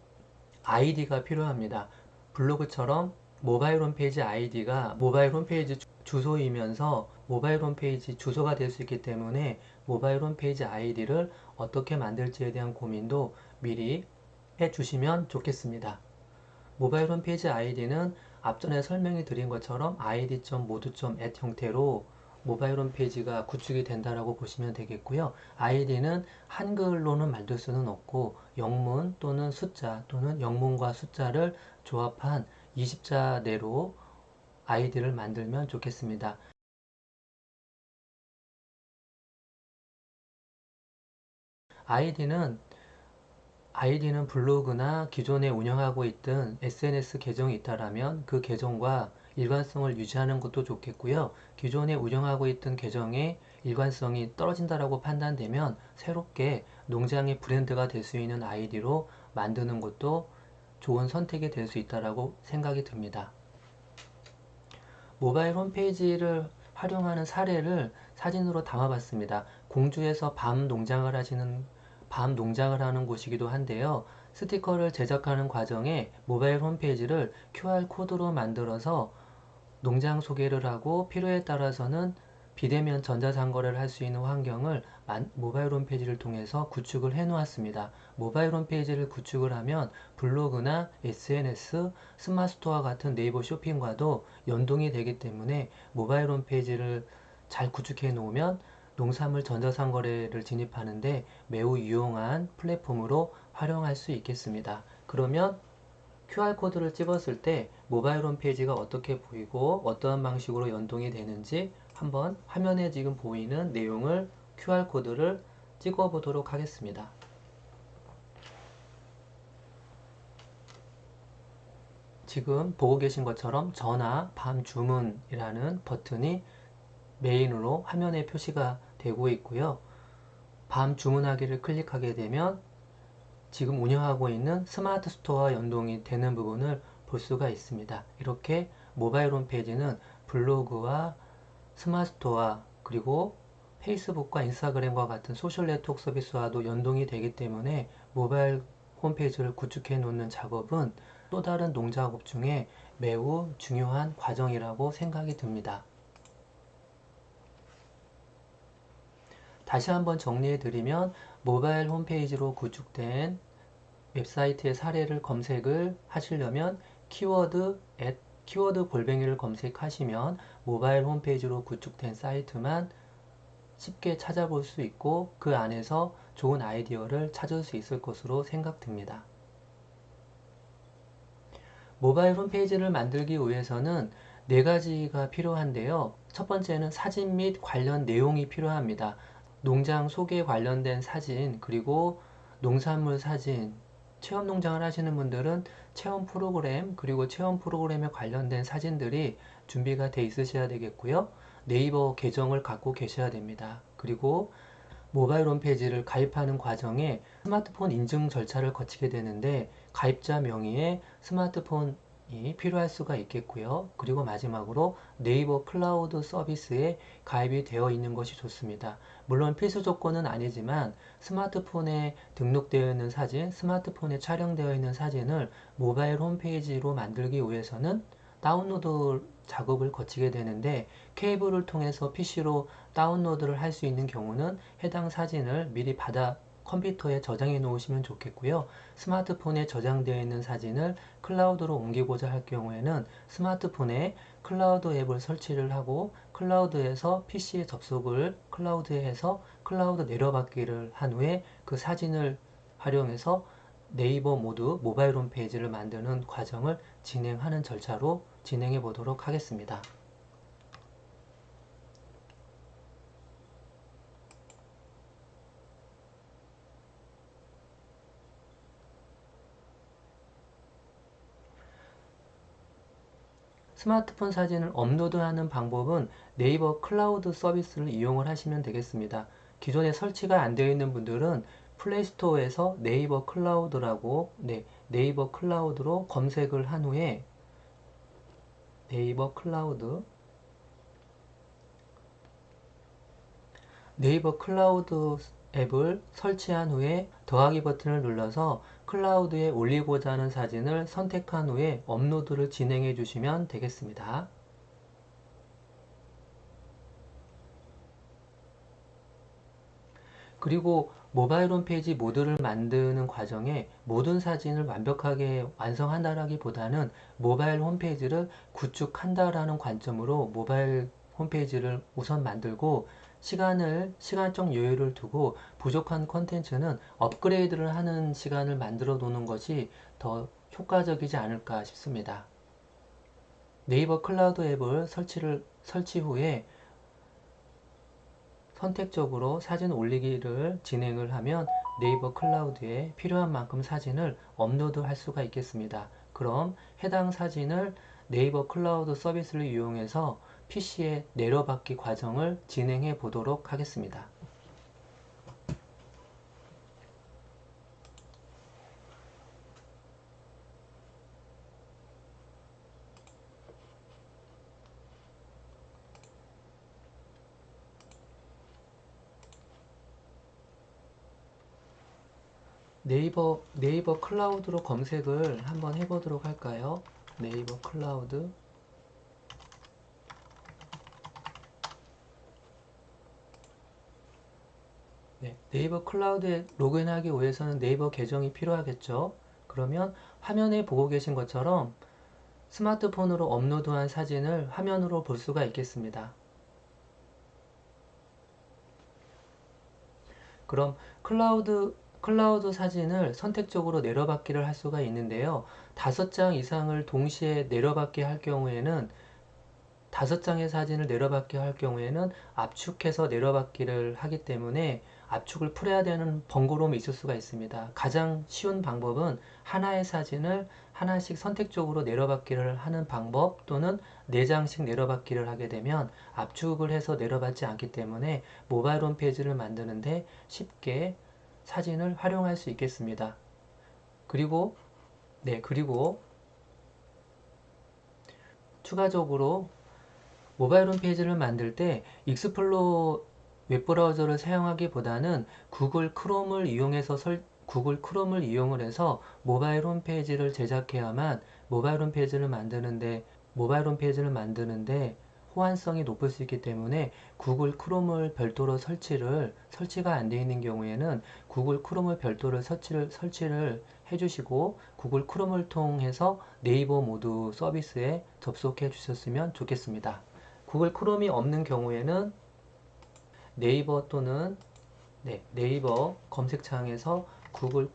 아이디가 필요합니다. 블로그처럼 모바일 홈페이지 아이디가 모바일 홈페이지 주소이면서 모바일 홈페이지 주소가 될 수 있기 때문에 모바일 홈페이지 아이디를 어떻게 만들지에 대한 고민도 미리 해주시면 좋겠습니다. 모바일 홈페이지 아이디는 앞전에 설명해 드린 것처럼 id.modu.at 형태로 모바일 홈페이지가 구축이 된다라고 보시면 되겠고요. 아이디는 한글로는 만들 수는 없고 영문 또는 숫자 또는 영문과 숫자를 조합한 20자 내로 아이디를 만들면 좋겠습니다. 아이디는 블로그나 기존에 운영하고 있던 SNS 계정이 있다라면 그 계정과 일관성을 유지하는 것도 좋겠고요. 기존에 운영하고 있던 계정의 일관성이 떨어진다라고 판단되면 새롭게 농장의 브랜드가 될 수 있는 아이디로 만드는 것도 좋은 선택이 될 수 있다라고 생각이 듭니다. 모바일 홈페이지를 활용하는 사례를 사진으로 담아봤습니다. 공주에서 밤 농장을 하는 곳이기도 한데요. 스티커를 제작하는 과정에 모바일 홈페이지를 QR코드로 만들어서 농장 소개를 하고 필요에 따라서는 비대면 전자상거래를 할 수 있는 환경을 모바일 홈페이지를 통해서 구축을 해 놓았습니다. 모바일 홈페이지를 구축을 하면 블로그나 SNS, 스마트스토어 같은 네이버 쇼핑과도 연동이 되기 때문에 모바일 홈페이지를 잘 구축해 놓으면 농산물 전자상거래를 진입하는데 매우 유용한 플랫폼으로 활용할 수 있겠습니다. 그러면 QR코드를 찍었을 때 모바일 홈페이지가 어떻게 보이고 어떠한 방식으로 연동이 되는지 한번 화면에 지금 보이는 내용을 QR코드를 찍어 보도록 하겠습니다. 지금 보고 계신 것처럼 전화, 밤 주문이라는 버튼이 메인으로 화면에 표시가 되고 있고요. 밤 주문하기를 클릭하게 되면 지금 운영하고 있는 스마트 스토어와 연동이 되는 부분을 볼 수가 있습니다. 이렇게 모바일 홈페이지는 블로그와 스마트 스토어 그리고 페이스북과 인스타그램과 같은 소셜 네트워크 서비스와도 연동이 되기 때문에 모바일 홈페이지를 구축해 놓는 작업은 또 다른 농작업 중에 매우 중요한 과정이라고 생각이 듭니다. 다시 한번 정리해 드리면 모바일 홈페이지로 구축된 웹사이트의 사례를 검색을 하시려면 키워드 골뱅이를 검색하시면 모바일 홈페이지로 구축된 사이트만 쉽게 찾아볼 수 있고 그 안에서 좋은 아이디어를 찾을 수 있을 것으로 생각됩니다. 모바일 홈페이지를 만들기 위해서는 네 가지가 필요한데요. 첫 번째는 사진 및 관련 내용이 필요합니다. 농장 소개 관련된 사진, 그리고 농산물 사진, 체험 농장을 하시는 분들은 체험 프로그램, 그리고 체험 프로그램에 관련된 사진들이 준비가 돼 있으셔야 되겠고요. 네이버 계정을 갖고 계셔야 됩니다. 그리고 모바일 홈페이지를 가입하는 과정에 스마트폰 인증 절차를 거치게 되는데 가입자 명의의 스마트폰이 필요할 수가 있겠고요. 그리고 마지막으로 네이버 클라우드 서비스에 가입이 되어 있는 것이 좋습니다. 물론 필수 조건은 아니지만 스마트폰에 등록되어 있는 사진, 스마트폰에 촬영되어 있는 사진을 모바일 홈페이지로 만들기 위해서는 다운로드 작업을 거치게 되는데 케이블을 통해서 PC로 다운로드를 할 수 있는 경우는 해당 사진을 미리 받아 컴퓨터에 저장해 놓으시면 좋겠고요. 스마트폰에 저장되어 있는 사진을 클라우드로 옮기고자 할 경우에는 스마트폰에 클라우드 앱을 설치를 하고 클라우드에서 PC에 접속을 클라우드에 해서 클라우드 내려받기를 한 후에 그 사진을 활용해서 네이버 모드 모바일 홈페이지를 만드는 과정을 진행하는 절차로 진행해 보도록 하겠습니다. 스마트폰 사진을 업로드하는 방법은 네이버 클라우드 서비스를 이용을 하시면 되겠습니다. 기존에 설치가 안 되어 있는 분들은 플레이스토어에서 네이버 클라우드로 검색을 한 후에 네이버 클라우드 네이버 클라우드 앱을 설치한 후에 더하기 버튼을 눌러서 클라우드에 올리고자 하는 사진을 선택한 후에 업로드를 진행해 주시면 되겠습니다. 그리고 모바일 홈페이지 모드를 만드는 과정에 모든 사진을 완벽하게 완성한다라기보다는 모바일 홈페이지를 구축한다라는 관점으로 모바일 홈페이지를 우선 만들고 시간적 여유를 두고 부족한 콘텐츠는 업그레이드를 하는 시간을 만들어 놓는 것이 더 효과적이지 않을까 싶습니다. 네이버 클라우드 앱을 설치 후에 선택적으로 사진 올리기를 진행을 하면 네이버 클라우드에 필요한 만큼 사진을 업로드 할 수가 있겠습니다. 그럼 해당 사진을 네이버 클라우드 서비스를 이용해서 PC에 내려받기 과정을 진행해 보도록 하겠습니다. 네이버 클라우드로 검색을 한번 해보도록 할까요? 네이버 클라우드. 네, 네이버 클라우드에 로그인하기 위해서는 네이버 계정이 필요하겠죠. 그러면 화면에 보고 계신 것처럼 스마트폰으로 업로드한 사진을 화면으로 볼 수가 있겠습니다. 그럼 클라우드 사진을 선택적으로 내려받기를 할 수가 있는데요. 5장 이상을 동시에 내려받기 할 경우에는 5장의 사진을 내려받기 할 경우에는 압축해서 내려받기를 하기 때문에 압축을 풀어야 되는 번거로움이 있을 수가 있습니다. 가장 쉬운 방법은 하나의 사진을 하나씩 선택적으로 내려받기를 하는 방법 또는 4장씩 내려받기를 하게 되면 압축을 해서 내려받지 않기 때문에 모바일 홈페이지를 만드는데 쉽게 사진을 활용할 수 있겠습니다. 그리고 추가적으로 모바일 홈페이지를 만들 때 익스플로어 웹브라우저를 사용하기보다는 구글 크롬을 이용을 해서 모바일 홈페이지를 제작해야만 모바일 홈페이지를 만드는데 호환성이 높을 수 있기 때문에 구글 크롬을 별도로 설치가 안 되어 있는 경우에는 구글 크롬을 별도로 설치를 해주시고 구글 크롬을 통해서 네이버 모드 서비스에 접속해 주셨으면 좋겠습니다. 구글 크롬이 없는 경우에는 네이버 또는 네이버 검색창에서 구글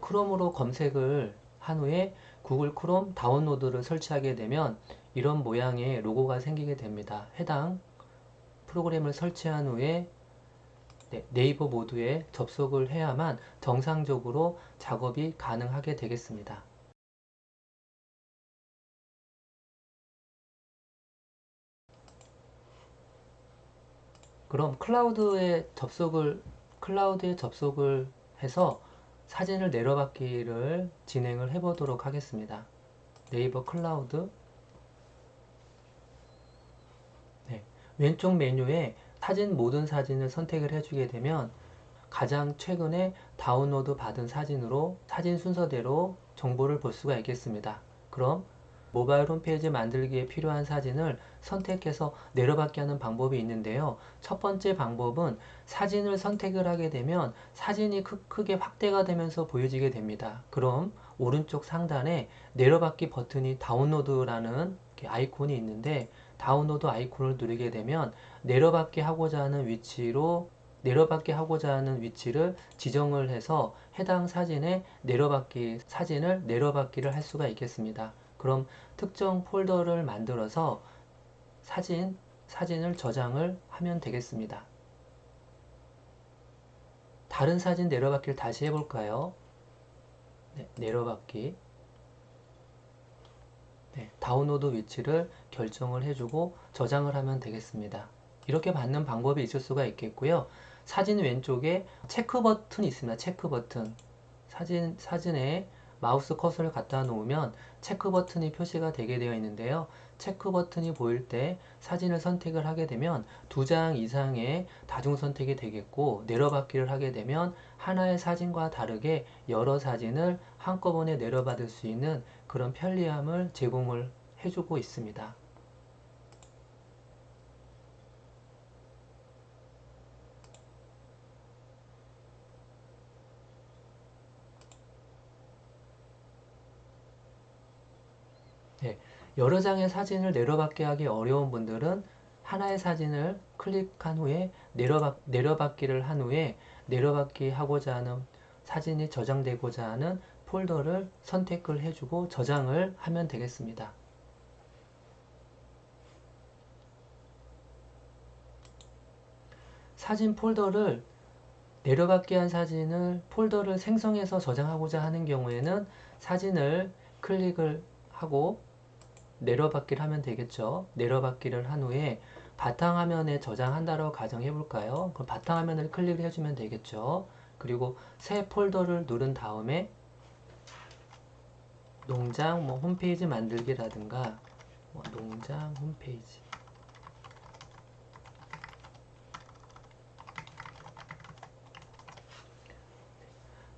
크롬으로 검색을 한 후에 구글 크롬 다운로드를 설치하게 되면 이런 모양의 로고가 생기게 됩니다. 해당 프로그램을 설치한 후에 네이버 모드에 접속을 해야만 정상적으로 작업이 가능하게 되겠습니다. 그럼 클라우드에 접속을 해서 사진을 내려받기를 진행을 해 보도록 하겠습니다. 네이버 클라우드. 네. 왼쪽 메뉴에 모든 사진을 선택을 해주게 되면 가장 최근에 다운로드 받은 사진으로 사진 순서대로 정보를 볼 수가 있겠습니다. 그럼 모바일 홈페이지 만들기에 필요한 사진을 선택해서 내려받게 하는 방법이 있는데요. 첫 번째 방법은 사진을 선택을 하게 되면 사진이 크게 확대가 되면서 보여지게 됩니다. 그럼 오른쪽 상단에 내려받기 버튼이 다운로드라는 아이콘이 있는데 다운로드 아이콘을 누르게 되면 내려받게 하고자 하는 위치를 지정을 해서 해당 사진을 내려받기를 할 수가 있겠습니다. 그럼 특정 폴더를 만들어서 사진을 저장을 하면 되겠습니다. 다른 사진 내려받기를 다시 해볼까요? 네, 내려받기. 네, 다운로드 위치를 결정을 해주고 저장을 하면 되겠습니다. 이렇게 받는 방법이 있을 수가 있겠고요. 사진 왼쪽에 체크 버튼이 있습니다. 체크 버튼. 사진에 마우스 커서를 갖다 놓으면 체크 버튼이 표시가 되게 되어 있는데요. 체크 버튼이 보일 때 사진을 선택을 하게 되면 2장 이상의 다중 선택이 되겠고 내려받기를 하게 되면 하나의 사진과 다르게 여러 사진을 한꺼번에 내려받을 수 있는 그런 편리함을 제공을 해주고 있습니다. 네, 여러 장의 사진을 내려받게 하기 어려운 분들은 하나의 사진을 클릭한 후에 내려받기를 한 후에 내려받기 하고자 하는 사진이 저장되고자 하는 폴더를 선택을 해주고 저장을 하면 되겠습니다. 사진 폴더를 내려받기 한 사진을 폴더를 생성해서 저장하고자 하는 경우에는 사진을 클릭을 하고 내려받기를 하면 되겠죠. 내려받기를 한 후에 바탕화면에 저장한다고 가정해 볼까요? 그럼 바탕화면을 클릭을 해주면 되겠죠. 그리고 새 폴더를 누른 다음에 농장 홈페이지 만들기라든가 농장 홈페이지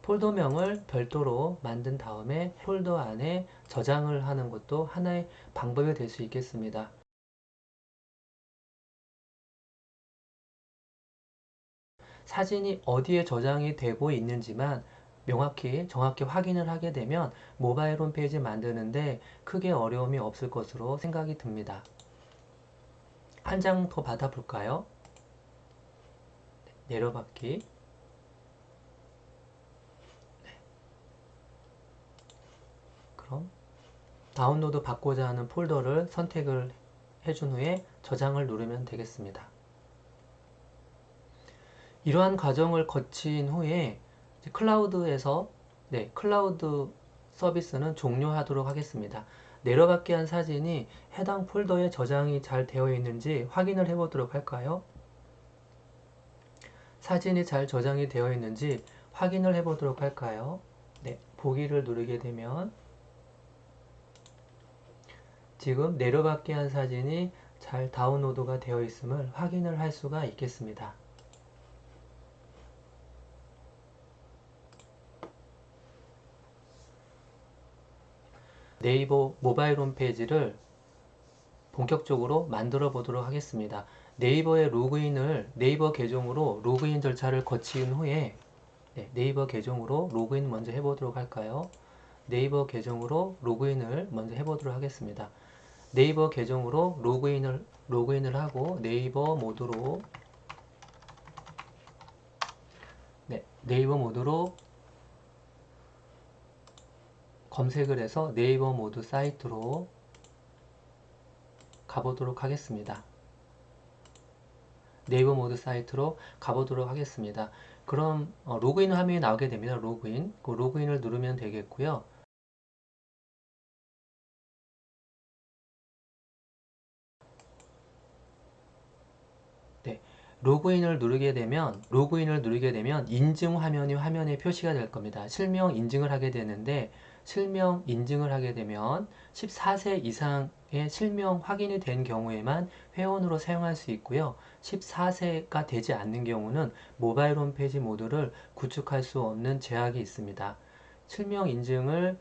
폴더명을 별도로 만든 다음에 폴더 안에 저장을 하는 것도 하나의 방법이 될 수 있겠습니다. 사진이 어디에 저장이 되고 있는지만 정확히 확인을 하게 되면 모바일 홈페이지 만드는데 크게 어려움이 없을 것으로 생각이 듭니다. 한 장 더 받아볼까요? 내려받기. 그럼 다운로드 받고자 하는 폴더를 선택을 해준 후에 저장을 누르면 되겠습니다. 이러한 과정을 거친 후에 클라우드에서 클라우드 서비스는 종료하도록 하겠습니다. 내려받기 한 사진이 해당 폴더에 저장이 잘 되어 있는지 확인을 해 보도록 할까요? 사진이 잘 저장이 되어 있는지 확인을 해 보도록 할까요? 보기를 누르게 되면 지금 내려받기 한 사진이 잘 다운로드가 되어 있음을 확인을 할 수가 있겠습니다. 네이버 모바일 홈페이지를 본격적으로 만들어 보도록 하겠습니다. 네이버 계정으로 로그인 절차를 거친 후에 네이버 계정으로 로그인 먼저 해보도록 할까요? 네이버 계정으로 로그인을 먼저 해보도록 하겠습니다. 네이버 계정으로 로그인을 하고 네이버 모드로 검색을 해서 네이버 모드 사이트로 가보도록 하겠습니다. 네이버 모드 사이트로 가보도록 하겠습니다. 그럼 로그인 화면이 나오게 됩니다. 로그인을 누르면 되겠고요. 로그인을 누르게 되면 인증 화면이 화면에 표시가 될 겁니다. 실명 인증을 하게 되는데 실명 인증을 하게 되면 14세 이상의 실명 확인이 된 경우에만 회원으로 사용할 수 있고요. 14세가 되지 않는 경우는 모바일 홈페이지 모드를 구축할 수 없는 제약이 있습니다. 실명 인증을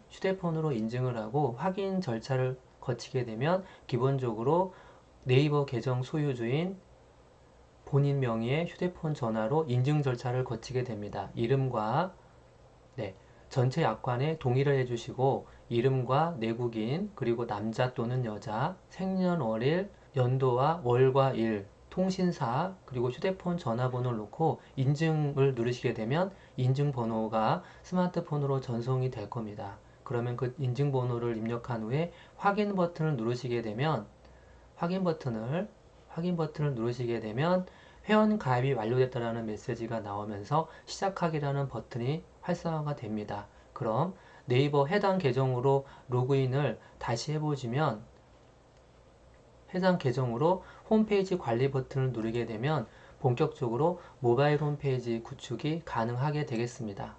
휴대폰으로 인증을 하고 확인 절차를 거치게 되면 기본적으로 네이버 계정 소유주인 본인 명의의 휴대폰 전화로 인증 절차를 거치게 됩니다. 이름과 전체 약관에 동의를 해주시고 이름과 내국인 그리고 남자 또는 여자 생년월일 연도와 월과 일 통신사 그리고 휴대폰 전화번호를 놓고 인증을 누르시게 되면 인증번호가 스마트폰으로 전송이 될 겁니다. 그러면 그 인증번호를 입력한 후에 확인 버튼을 누르시게 되면 확인 버튼을 누르시게 되면 회원 가입이 완료됐다는 메시지가 나오면서 시작하기라는 버튼이 활성화가 됩니다. 그럼 네이버 해당 계정으로 로그인을 다시 해보시면 해당 계정으로 홈페이지 관리 버튼을 누르게 되면 본격적으로 모바일 홈페이지 구축이 가능하게 되겠습니다.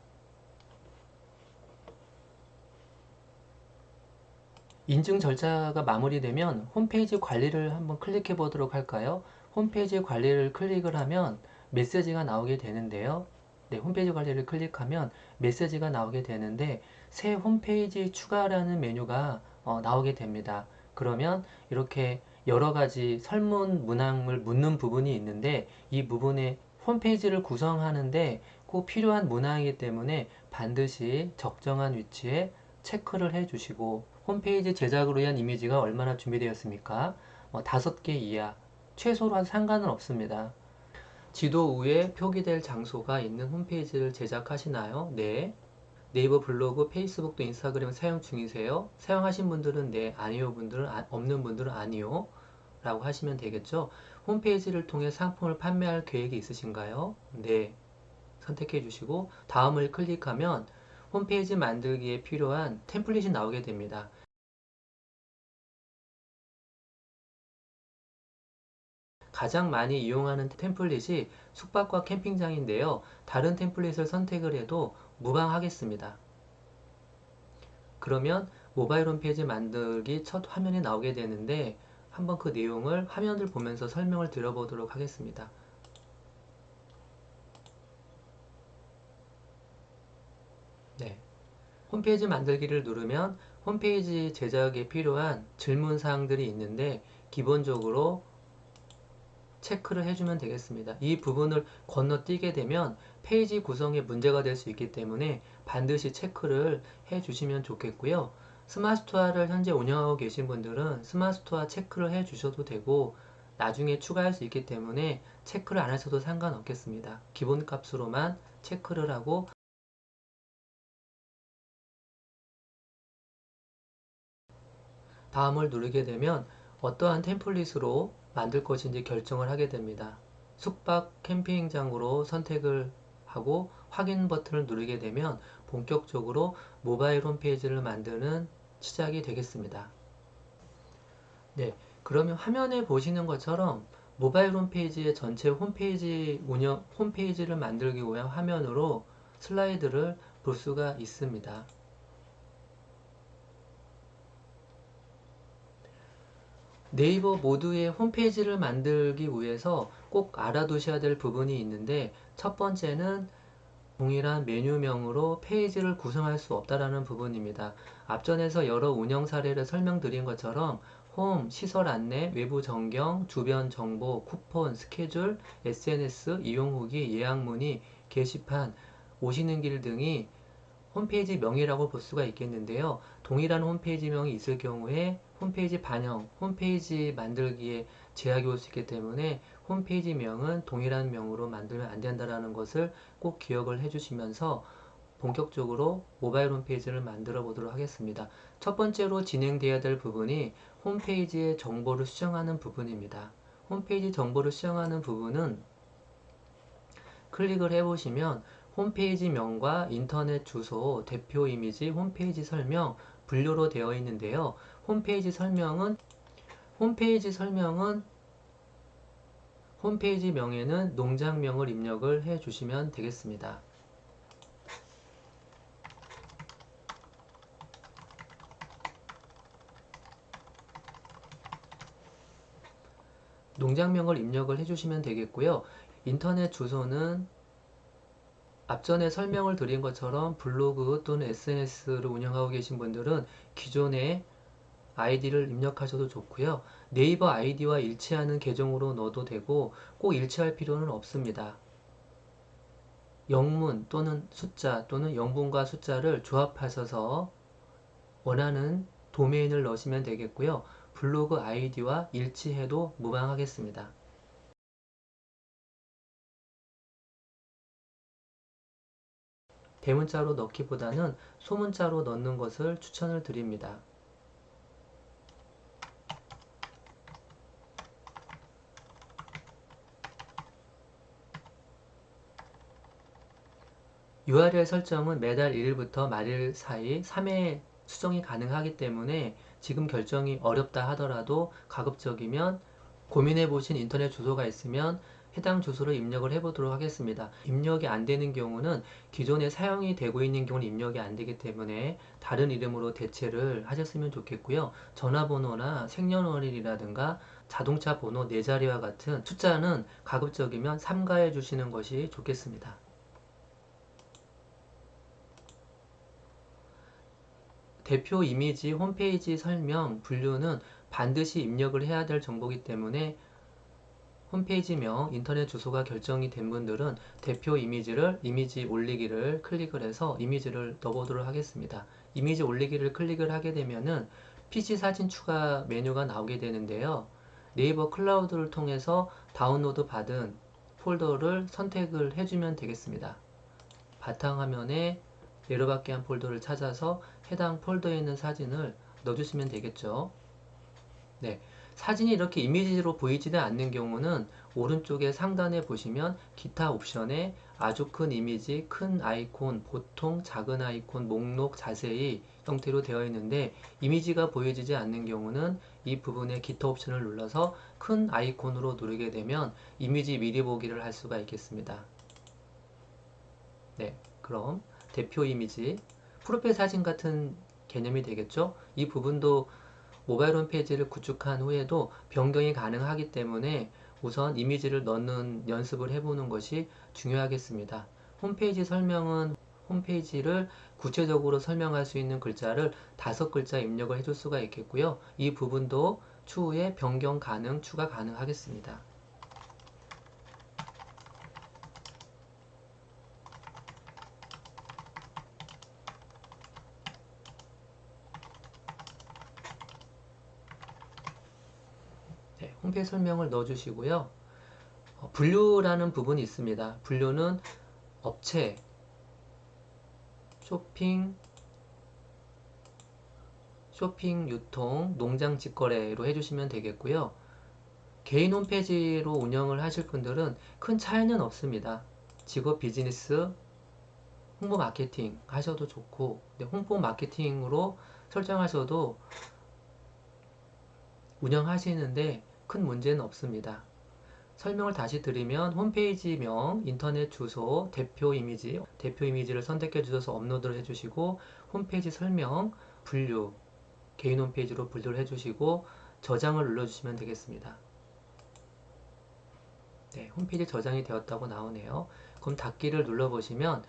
인증 절차가 마무리되면 홈페이지 관리를 한번 클릭해 보도록 할까요? 홈페이지 관리를 클릭을 하면 메시지가 나오게 되는데요. 홈페이지 관리를 클릭하면 메시지가 나오게 되는데 새 홈페이지 추가라는 메뉴가 나오게 됩니다. 그러면 이렇게 여러 가지 설문 문항을 묻는 부분이 있는데 이 부분에 홈페이지를 구성하는데 꼭 필요한 문항이기 때문에 반드시 적정한 위치에 체크를 해 주시고 홈페이지 제작으로 위한 이미지가 얼마나 준비되었습니까? 5개 이하 최소로 상관은 없습니다. 지도 위에 표기될 장소가 있는 홈페이지를 제작하시나요? 네. 네이버 블로그, 페이스북도 인스타그램 사용 중이세요? 사용하신 분들은 네, 아니요 분들은 없는 분들은 아니요 라고 하시면 되겠죠. 홈페이지를 통해 상품을 판매할 계획이 있으신가요? 네. 선택해 주시고 다음을 클릭하면 홈페이지 만들기에 필요한 템플릿이 나오게 됩니다. 가장 많이 이용하는 템플릿이 숙박과 캠핑장인데요. 다른 템플릿을 선택을 해도 무방하겠습니다. 그러면 모바일 홈페이지 만들기 첫 화면이 나오게 되는데 한번 그 내용을 화면을 보면서 설명을 드려보도록 하겠습니다. 네. 홈페이지 만들기를 누르면 홈페이지 제작에 필요한 질문 사항들이 있는데 기본적으로 체크를 해주면 되겠습니다. 이 부분을 건너뛰게 되면 페이지 구성에 문제가 될 수 있기 때문에 반드시 체크를 해주시면 좋겠고요. 스마트스토어를 현재 운영하고 계신 분들은 스마트스토어 체크를 해주셔도 되고 나중에 추가할 수 있기 때문에 체크를 안 하셔도 상관없겠습니다. 기본값으로만 체크를 하고 다음을 누르게 되면 어떠한 템플릿으로 만들 것인지 결정을 하게 됩니다. 숙박 캠핑장으로 선택을 하고 확인 버튼을 누르게 되면 본격적으로 모바일 홈페이지를 만드는 시작이 되겠습니다. 네, 그러면 화면에 보시는 것처럼 모바일 홈페이지의 전체 홈페이지를 만들기 위한 화면으로 슬라이드를 볼 수가 있습니다. 네이버 모두의 홈페이지를 만들기 위해서 꼭 알아두셔야 될 부분이 있는데 첫 번째는 동일한 메뉴명으로 페이지를 구성할 수 없다라는 부분입니다. 앞전에서 여러 운영 사례를 설명드린 것처럼 홈, 시설 안내, 외부 전경, 주변 정보, 쿠폰, 스케줄, SNS, 이용 후기, 예약 문의, 게시판, 오시는 길 등이 홈페이지 명이라고 볼 수가 있겠는데요. 동일한 홈페이지 명이 있을 경우에 홈페이지 반영, 홈페이지 만들기에 제약이 올 수 있기 때문에 홈페이지 명은 동일한 명으로 만들면 안 된다는 것을 꼭 기억을 해주시면서 본격적으로 모바일 홈페이지를 만들어 보도록 하겠습니다. 첫 번째로 진행되어야 될 부분이 홈페이지의 정보를 수정하는 부분입니다. 홈페이지 정보를 수정하는 부분은 클릭을 해보시면 홈페이지 명과 인터넷 주소, 대표 이미지, 홈페이지 설명, 분류로 되어 있는데요. 홈페이지 설명은 홈페이지 설명은 홈페이지 명에는 농장명을 입력을 해 주시면 되겠습니다. 농장명을 입력을 해 주시면 되겠고요. 인터넷 주소는 앞전에 설명을 드린 것처럼 블로그 또는 SNS를 운영하고 계신 분들은 기존의 아이디를 입력하셔도 좋고요. 네이버 아이디와 일치하는 계정으로 넣어도 되고 꼭 일치할 필요는 없습니다. 영문 또는 숫자 또는 영문과 숫자를 조합하셔서 원하는 도메인을 넣으시면 되겠고요. 블로그 아이디와 일치해도 무방하겠습니다. 대문자로 넣기보다는 소문자로 넣는 것을 추천을 드립니다. URL 설정은 매달 1일부터 말일 사이 3회 수정이 가능하기 때문에 지금 결정이 어렵다 하더라도 가급적이면 고민해 보신 인터넷 주소가 있으면 해당 주소를 입력을 해 보도록 하겠습니다. 입력이 안 되는 경우는 기존에 사용이 되고 있는 경우는 입력이 안 되기 때문에 다른 이름으로 대체를 하셨으면 좋겠고요. 전화번호나 생년월일이라든가 자동차 번호 4자리와 같은 숫자는 가급적이면 삼가해 주시는 것이 좋겠습니다. 대표 이미지, 홈페이지 설명, 분류는 반드시 입력을 해야 될 정보이기 때문에 홈페이지명, 인터넷 주소가 결정이 된 분들은 대표 이미지 올리기를 클릭을 해서 이미지를 넣어보도록 하겠습니다. 이미지 올리기를 클릭을 하게 되면은 PC 사진 추가 메뉴가 나오게 되는데요. 네이버 클라우드를 통해서 다운로드 받은 폴더를 선택을 해주면 되겠습니다. 바탕화면에 내로받기 한 폴더를 찾아서 해당 폴더에 있는 사진을 넣어주시면 되겠죠. 네, 사진이 이렇게 이미지로 보이지는 않는 경우는 오른쪽에 상단에 보시면 기타 옵션에 아주 큰 이미지, 큰 아이콘, 보통, 작은 아이콘, 목록, 자세히 형태로 되어 있는데 이미지가 보여지지 않는 경우는 이 부분에 기타 옵션을 눌러서 큰 아이콘으로 누르게 되면 이미지 미리 보기를 할 수가 있겠습니다. 네, 그럼 대표 이미지, 프로필 사진 같은 개념이 되겠죠? 이 부분도 모바일 홈페이지를 구축한 후에도 변경이 가능하기 때문에 우선 이미지를 넣는 연습을 해보는 것이 중요하겠습니다. 홈페이지 설명은 홈페이지를 구체적으로 설명할 수 있는 글자를 5글자 입력을 해줄 수가 있겠고요. 이 부분도 추후에 변경 가능, 추가 가능하겠습니다. 네, 홈페이지 설명을 넣어주시고요. 분류라는 부분이 있습니다. 분류는 업체, 쇼핑, 유통, 농장 직거래로 해주시면 되겠고요. 개인 홈페이지로 운영을 하실 분들은 큰 차이는 없습니다. 직업 비즈니스, 홍보 마케팅 하셔도 좋고, 홍보 마케팅으로 설정하셔도 운영하시는데 큰 문제는 없습니다. 설명을 다시 드리면 홈페이지명, 인터넷 주소, 대표 이미지를 선택해 주셔서 업로드를 해주시고 홈페이지 설명, 분류, 개인 홈페이지로 분류를 해주시고 저장을 눌러주시면 되겠습니다. 네, 홈페이지 저장이 되었다고 나오네요. 그럼 닫기를 누르시면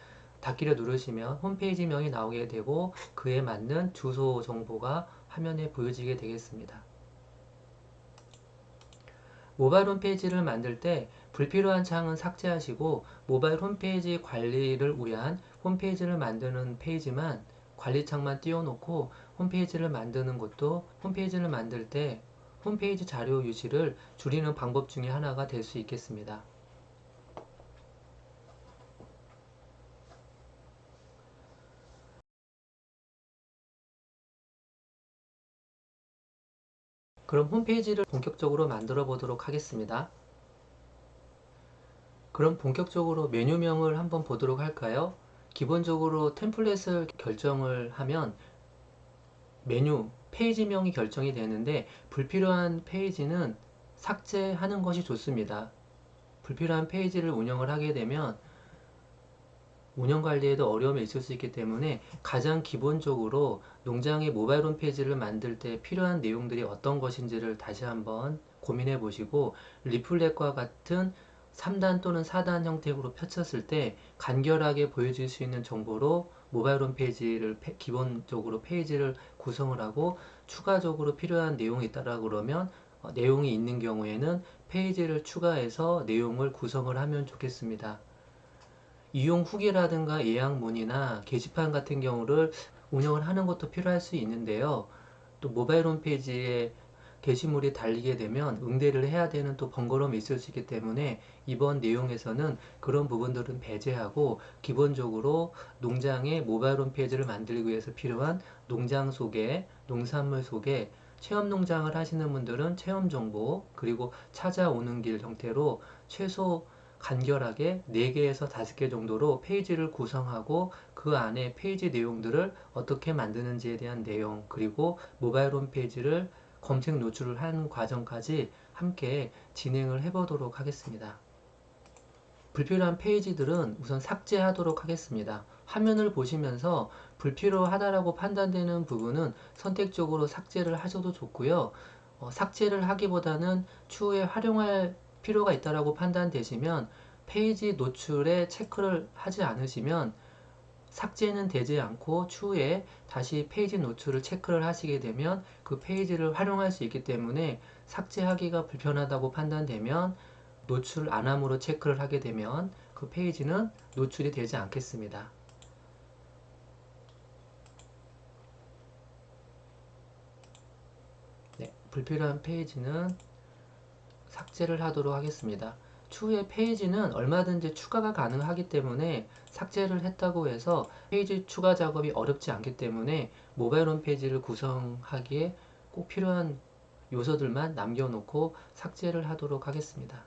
홈페이지명이 나오게 되고 그에 맞는 주소 정보가 화면에 보여지게 되겠습니다. 모바일 홈페이지를 만들 때 불필요한 창은 삭제하시고 모바일 홈페이지 관리를 위한 홈페이지를 만드는 페이지만 관리창만 띄워놓고 홈페이지를 만드는 것도 홈페이지를 만들 때 홈페이지 자료 유지를 줄이는 방법 중에 하나가 될 수 있겠습니다. 그럼 홈페이지를 본격적으로 만들어 보도록 하겠습니다. 그럼 본격적으로 메뉴명을 한번 보도록 할까요? 기본적으로 템플릿을 결정을 하면 메뉴, 페이지명이 결정이 되는데 불필요한 페이지는 삭제하는 것이 좋습니다. 불필요한 페이지를 운영을 하게 되면 운영 관리에도 어려움이 있을 수 있기 때문에 가장 기본적으로 농장의 모바일 홈페이지를 만들 때 필요한 내용들이 어떤 것인지를 다시 한번 고민해 보시고 리플렛과 같은 3단 또는 4단 형태로 펼쳤을 때 간결하게 보여줄 수 있는 정보로 모바일 홈페이지를 기본적으로 페이지를 구성을 하고 추가적으로 필요한 내용이 있다라 그러면 내용이 있는 경우에는 페이지를 추가해서 내용을 구성을 하면 좋겠습니다. 이용 후기라든가 예약문이나 게시판 같은 경우를 운영을 하는 것도 필요할 수 있는데요. 또 모바일 홈페이지에 게시물이 달리게 되면 응대를 해야 되는 또 번거로움이 있을 수 있기 때문에 이번 내용에서는 그런 부분들은 배제하고 기본적으로 농장의 모바일 홈페이지를 만들기 위해서 필요한 농장 소개, 농산물 소개, 체험 농장을 하시는 분들은 체험 정보, 그리고 찾아오는 길 형태로 최소 간결하게 4개에서 5개 정도로 페이지를 구성하고 그 안에 페이지 내용들을 어떻게 만드는지에 대한 내용, 그리고 모바일 홈페이지를 검색 노출을 한 과정까지 함께 진행을 해보도록 하겠습니다. 불필요한 페이지들은 우선 삭제하도록 하겠습니다. 화면을 보시면서 불필요하다라고 판단되는 부분은 선택적으로 삭제를 하셔도 좋고요. 삭제를 하기보다는 추후에 활용할 필요가 있다라고 판단되시면 페이지 노출에 체크를 하지 않으시면 삭제는 되지 않고 추후에 다시 페이지 노출을 체크를 하시게 되면 그 페이지를 활용할 수 있기 때문에 삭제하기가 불편하다고 판단되면 노출 안함으로 체크를 하게 되면 그 페이지는 노출이 되지 않겠습니다. 네, 불필요한 페이지는 삭제를 하도록 하겠습니다. 추후에 페이지는 얼마든지 추가가 가능하기 때문에 삭제를 했다고 해서 페이지 추가 작업이 어렵지 않기 때문에 모바일 홈페이지를 구성하기에 꼭 필요한 요소들만 남겨놓고 삭제를 하도록 하겠습니다.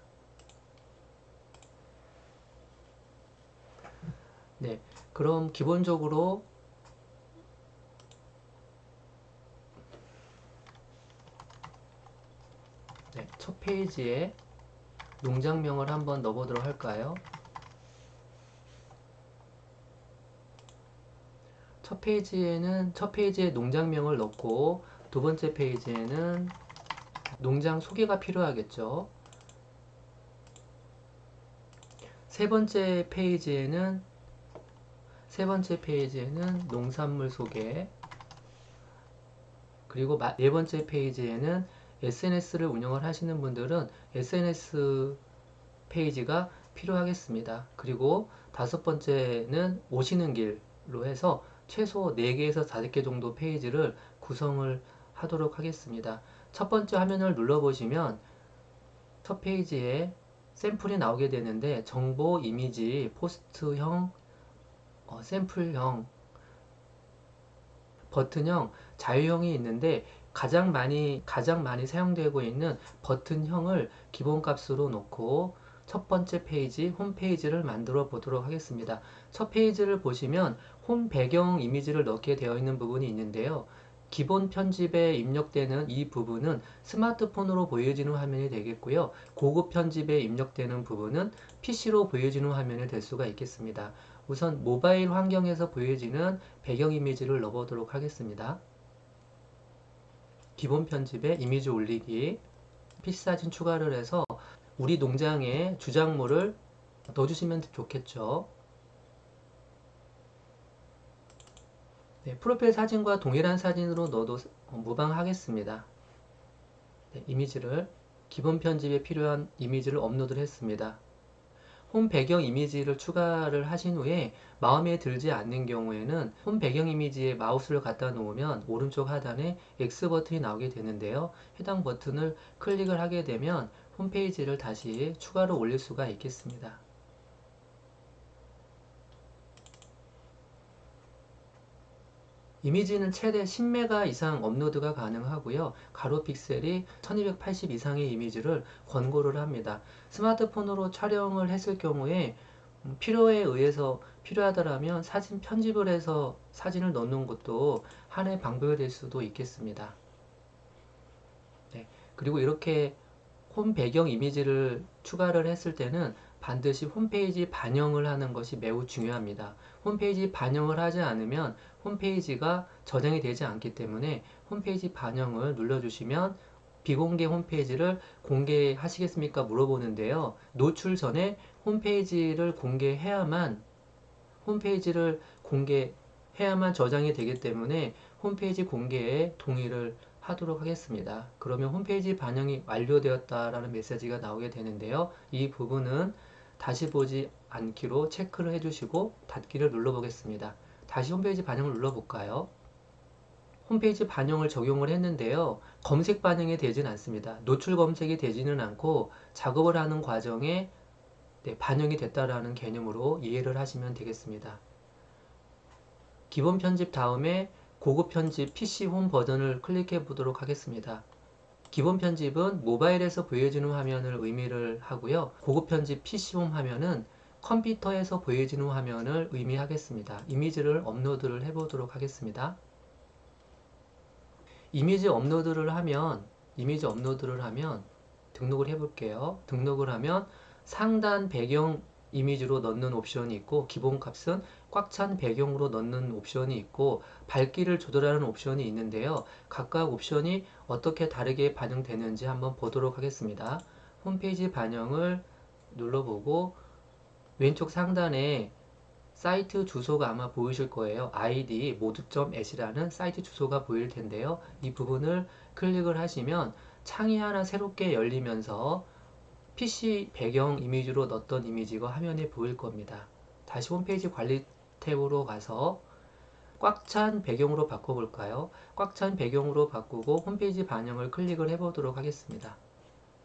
네, 그럼 기본적으로 첫 페이지에 농장명을 한번 넣어보도록 할까요? 첫 페이지에 농장명을 넣고 두 번째 페이지에는 농장 소개가 필요하겠죠. 세 번째 페이지에는 농산물 소개, 그리고 네 번째 페이지에는 SNS를 운영을 하시는 분들은 SNS 페이지가 필요하겠습니다. 그리고 다섯 번째는 오시는 길로 해서 최소 4개에서 5개 정도 페이지를 구성을 하도록 하겠습니다. 첫 번째 화면을 눌러보시면 첫 페이지에 샘플이 나오게 되는데 정보, 이미지, 포스트형, 샘플형, 버튼형, 자유형이 있는데 가장 많이 사용되고 있는 버튼형을 기본값으로 놓고 첫 번째 페이지, 홈페이지를 만들어 보도록 하겠습니다. 첫 페이지를 보시면 홈 배경 이미지를 넣게 되어 있는 부분이 있는데요. 기본 편집에 입력되는 이 부분은 스마트폰으로 보여지는 화면이 되겠고요. 고급 편집에 입력되는 부분은 PC로 보여지는 화면이 될 수가 있겠습니다. 우선 모바일 환경에서 보여지는 배경 이미지를 넣어보도록 하겠습니다. 기본 편집에 이미지 올리기, PC 사진 추가를 해서 우리 농장의 주작물을 넣어주시면 좋겠죠. 네, 프로필 사진과 동일한 사진으로 넣어도 무방하겠습니다. 네, 기본 편집에 필요한 이미지를 업로드를 했습니다. 홈 배경 이미지를 추가를 하신 후에 마음에 들지 않는 경우에는 홈 배경 이미지에 마우스를 갖다 놓으면 오른쪽 하단에 X 버튼이 나오게 되는데요. 해당 버튼을 클릭을 하게 되면 홈페이지를 다시 추가로 올릴 수가 있겠습니다. 이미지는 최대 10메가 이상 업로드가 가능하고요. 가로 픽셀이 1280 이상의 이미지를 권고를 합니다. 스마트폰으로 촬영을 했을 경우에 필요에 의해서 필요하더라면 사진 편집을 해서 사진을 넣는 것도 하나의 방법이 될 수도 있겠습니다. 네, 그리고 이렇게 홈 배경 이미지를 추가를 했을 때는 반드시 홈페이지 반영을 하는 것이 매우 중요합니다. 홈페이지 반영을 하지 않으면 홈페이지가 저장이 되지 않기 때문에 홈페이지 반영을 눌러주시면 비공개 홈페이지를 공개하시겠습니까? 물어보는데요. 노출 전에 홈페이지를 공개해야만 저장이 되기 때문에 홈페이지 공개에 동의를 하도록 하겠습니다. 그러면 홈페이지 반영이 완료되었다라는 메시지가 나오게 되는데요. 이 부분은 다시 보지 않기로 체크를 해주시고 닫기를 눌러보겠습니다. 다시 홈페이지 반영을 눌러볼까요? 홈페이지 반영을 적용을 했는데요. 검색 반영이 되진 않습니다. 노출 검색이 되지는 않고 작업을 하는 과정에 반영이 됐다라는 개념으로 이해를 하시면 되겠습니다. 기본 편집 다음에 고급 편집 PC 홈 버전을 클릭해 보도록 하겠습니다. 기본 편집은 모바일에서 보여지는 화면을 의미를 하고요. 고급 편집 PC 홈 화면은 컴퓨터에서 보여지는 화면을 의미하겠습니다. 이미지를 업로드를 해 보도록 하겠습니다. 이미지 업로드를 하면 등록을 해 볼게요. 등록을 하면 상단 배경 이미지로 넣는 옵션이 있고 기본값은 꽉 찬 배경으로 넣는 옵션이 있고 밝기를 조절하는 옵션이 있는데요. 각각 옵션이 어떻게 다르게 반영되는지 한번 보도록 하겠습니다. 홈페이지 반영을 눌러보고 왼쪽 상단에 사이트 주소가 아마 보이실 거예요. id 모두.at이라는 사이트 주소가 보일 텐데요. 이 부분을 클릭을 하시면 창이 하나 새롭게 열리면서 PC 배경 이미지로 넣었던 이미지가 화면에 보일 겁니다. 다시 홈페이지 관리 탭으로 가서 꽉 찬 배경으로 바꿔볼까요? 꽉 찬 배경으로 바꾸고 홈페이지 반영을 클릭을 해보도록 하겠습니다.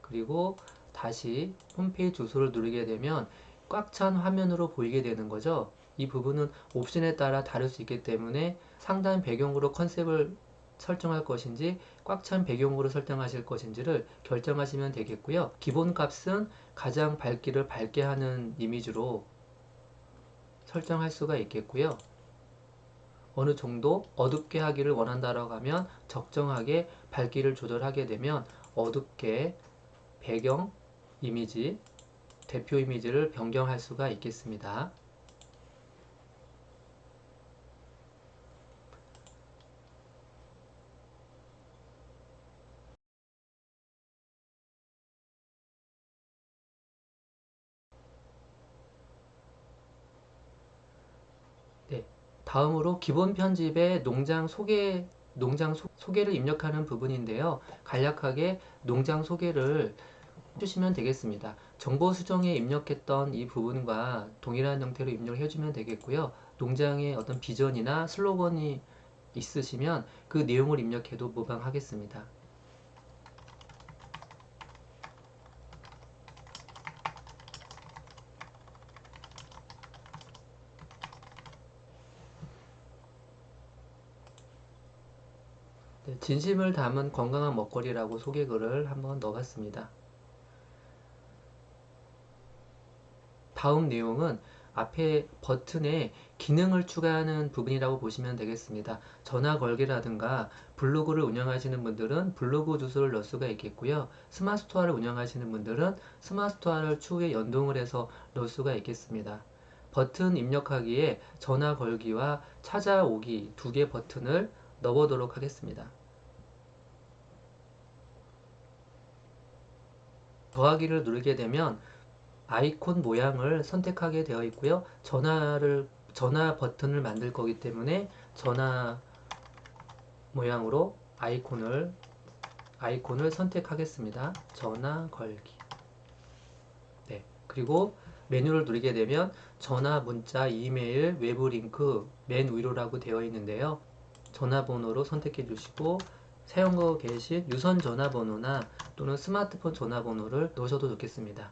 그리고 다시 홈페이지 주소를 누르게 되면 꽉 찬 화면으로 보이게 되는 거죠. 이 부분은 옵션에 따라 다를 수 있기 때문에 상단 배경으로 컨셉을 설정할 것인지 꽉 찬 배경으로 설정하실 것인지를 결정하시면 되겠고요. 기본 값은 가장 밝기를 밝게 하는 이미지로 설정할 수가 있겠고요. 어느 정도 어둡게 하기를 원한다라고 하면 적정하게 밝기를 조절하게 되면 어둡게 배경 이미지, 대표 이미지를 변경할 수가 있겠습니다. 네. 다음으로 기본 편집의 농장 소개를 입력하는 부분인데요. 간략하게 농장 소개를 해주시면 되겠습니다. 정보 수정에 입력했던 이 부분과 동일한 형태로 입력을 해주면 되겠고요. 농장의 어떤 비전이나 슬로건이 있으시면 그 내용을 입력해도 무방하겠습니다. 네, 진심을 담은 건강한 먹거리라고 소개글을 한번 넣어봤습니다. 다음 내용은 앞에 버튼에 기능을 추가하는 부분이라고 보시면 되겠습니다. 전화 걸기라든가 블로그를 운영하시는 분들은 블로그 주소를 넣을 수가 있겠고요. 스마트스토어를 운영하시는 분들은 스마트스토어를 추후에 연동을 해서 넣을 수가 있겠습니다. 버튼 입력하기에 전화 걸기와 찾아오기 두 개 버튼을 넣어보도록 하겠습니다. 더하기를 누르게 되면 아이콘 모양을 선택하게 되어 있고요. 전화 버튼을 만들 거기 때문에 전화 모양으로 아이콘을 선택하겠습니다. 전화 걸기. 네. 그리고 메뉴를 누르게 되면 전화, 문자, 이메일, 외부 링크 맨 위로라고 되어 있는데요. 전화번호로 선택해 주시고 사용하고 계신 유선 전화번호나 또는 스마트폰 전화번호를 넣으셔도 좋겠습니다.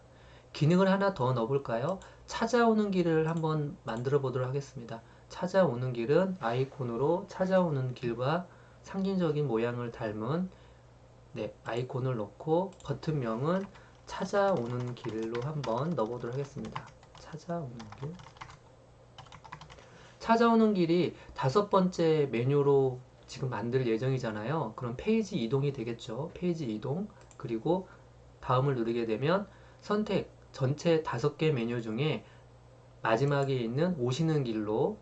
기능을 하나 더 넣어볼까요? 찾아오는 길을 한번 만들어 보도록 하겠습니다. 찾아오는 길은 아이콘으로 찾아오는 길과 상징적인 모양을 닮은 아이콘을 넣고 버튼명은 찾아오는 길로 한번 넣어보도록 하겠습니다. 찾아오는 길. 찾아오는 길이 다섯 번째 메뉴로 지금 만들 예정이잖아요. 그럼 페이지 이동이 되겠죠. 페이지 이동. 그리고 다음을 누르게 되면 선택 전체 다섯 개 메뉴 중에 마지막에 있는 오시는 길로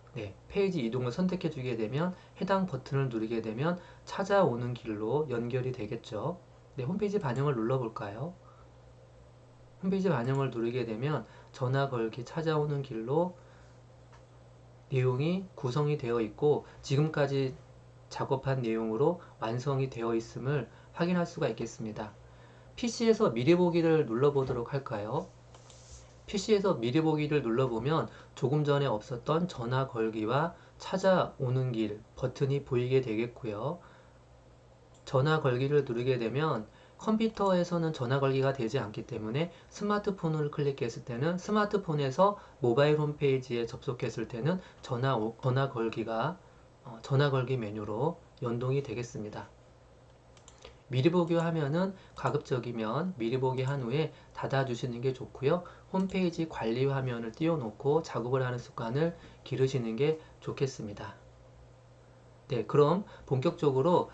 페이지 이동을 선택해 주게 되면 해당 버튼을 누르게 되면 찾아오는 길로 연결이 되겠죠. 홈페이지 반영을 눌러볼까요? 홈페이지 반영을 누르게 되면 전화 걸기 찾아오는 길로 내용이 구성이 되어 있고 지금까지 작업한 내용으로 완성이 되어 있음을 확인할 수가 있겠습니다. PC에서 미리 보기를 눌러보도록 할까요? PC에서 미리 보기를 눌러보면 조금 전에 없었던 전화 걸기와 찾아오는 길 버튼이 보이게 되겠고요. 전화 걸기를 누르게 되면 컴퓨터에서는 전화 걸기가 되지 않기 때문에 스마트폰을 클릭했을 때는 스마트폰에서 모바일 홈페이지에 접속했을 때는 전화 걸기가 전화 걸기 메뉴로 연동이 되겠습니다. 미리 보기 화면은 가급적이면 미리 보기 한 후에 닫아 주시는 게 좋고요. 홈페이지 관리 화면을 띄워놓고 작업을 하는 습관을 기르시는 게 좋겠습니다. 네, 그럼 본격적으로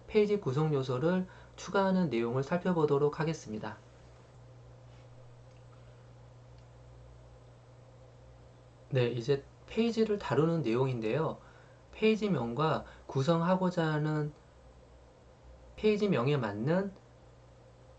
페이지 구성 요소를 추가하는 내용을 살펴보도록 하겠습니다. 네, 이제 페이지를 다루는 내용인데요. 페이지명과 구성하고자 하는 페이지명에 맞는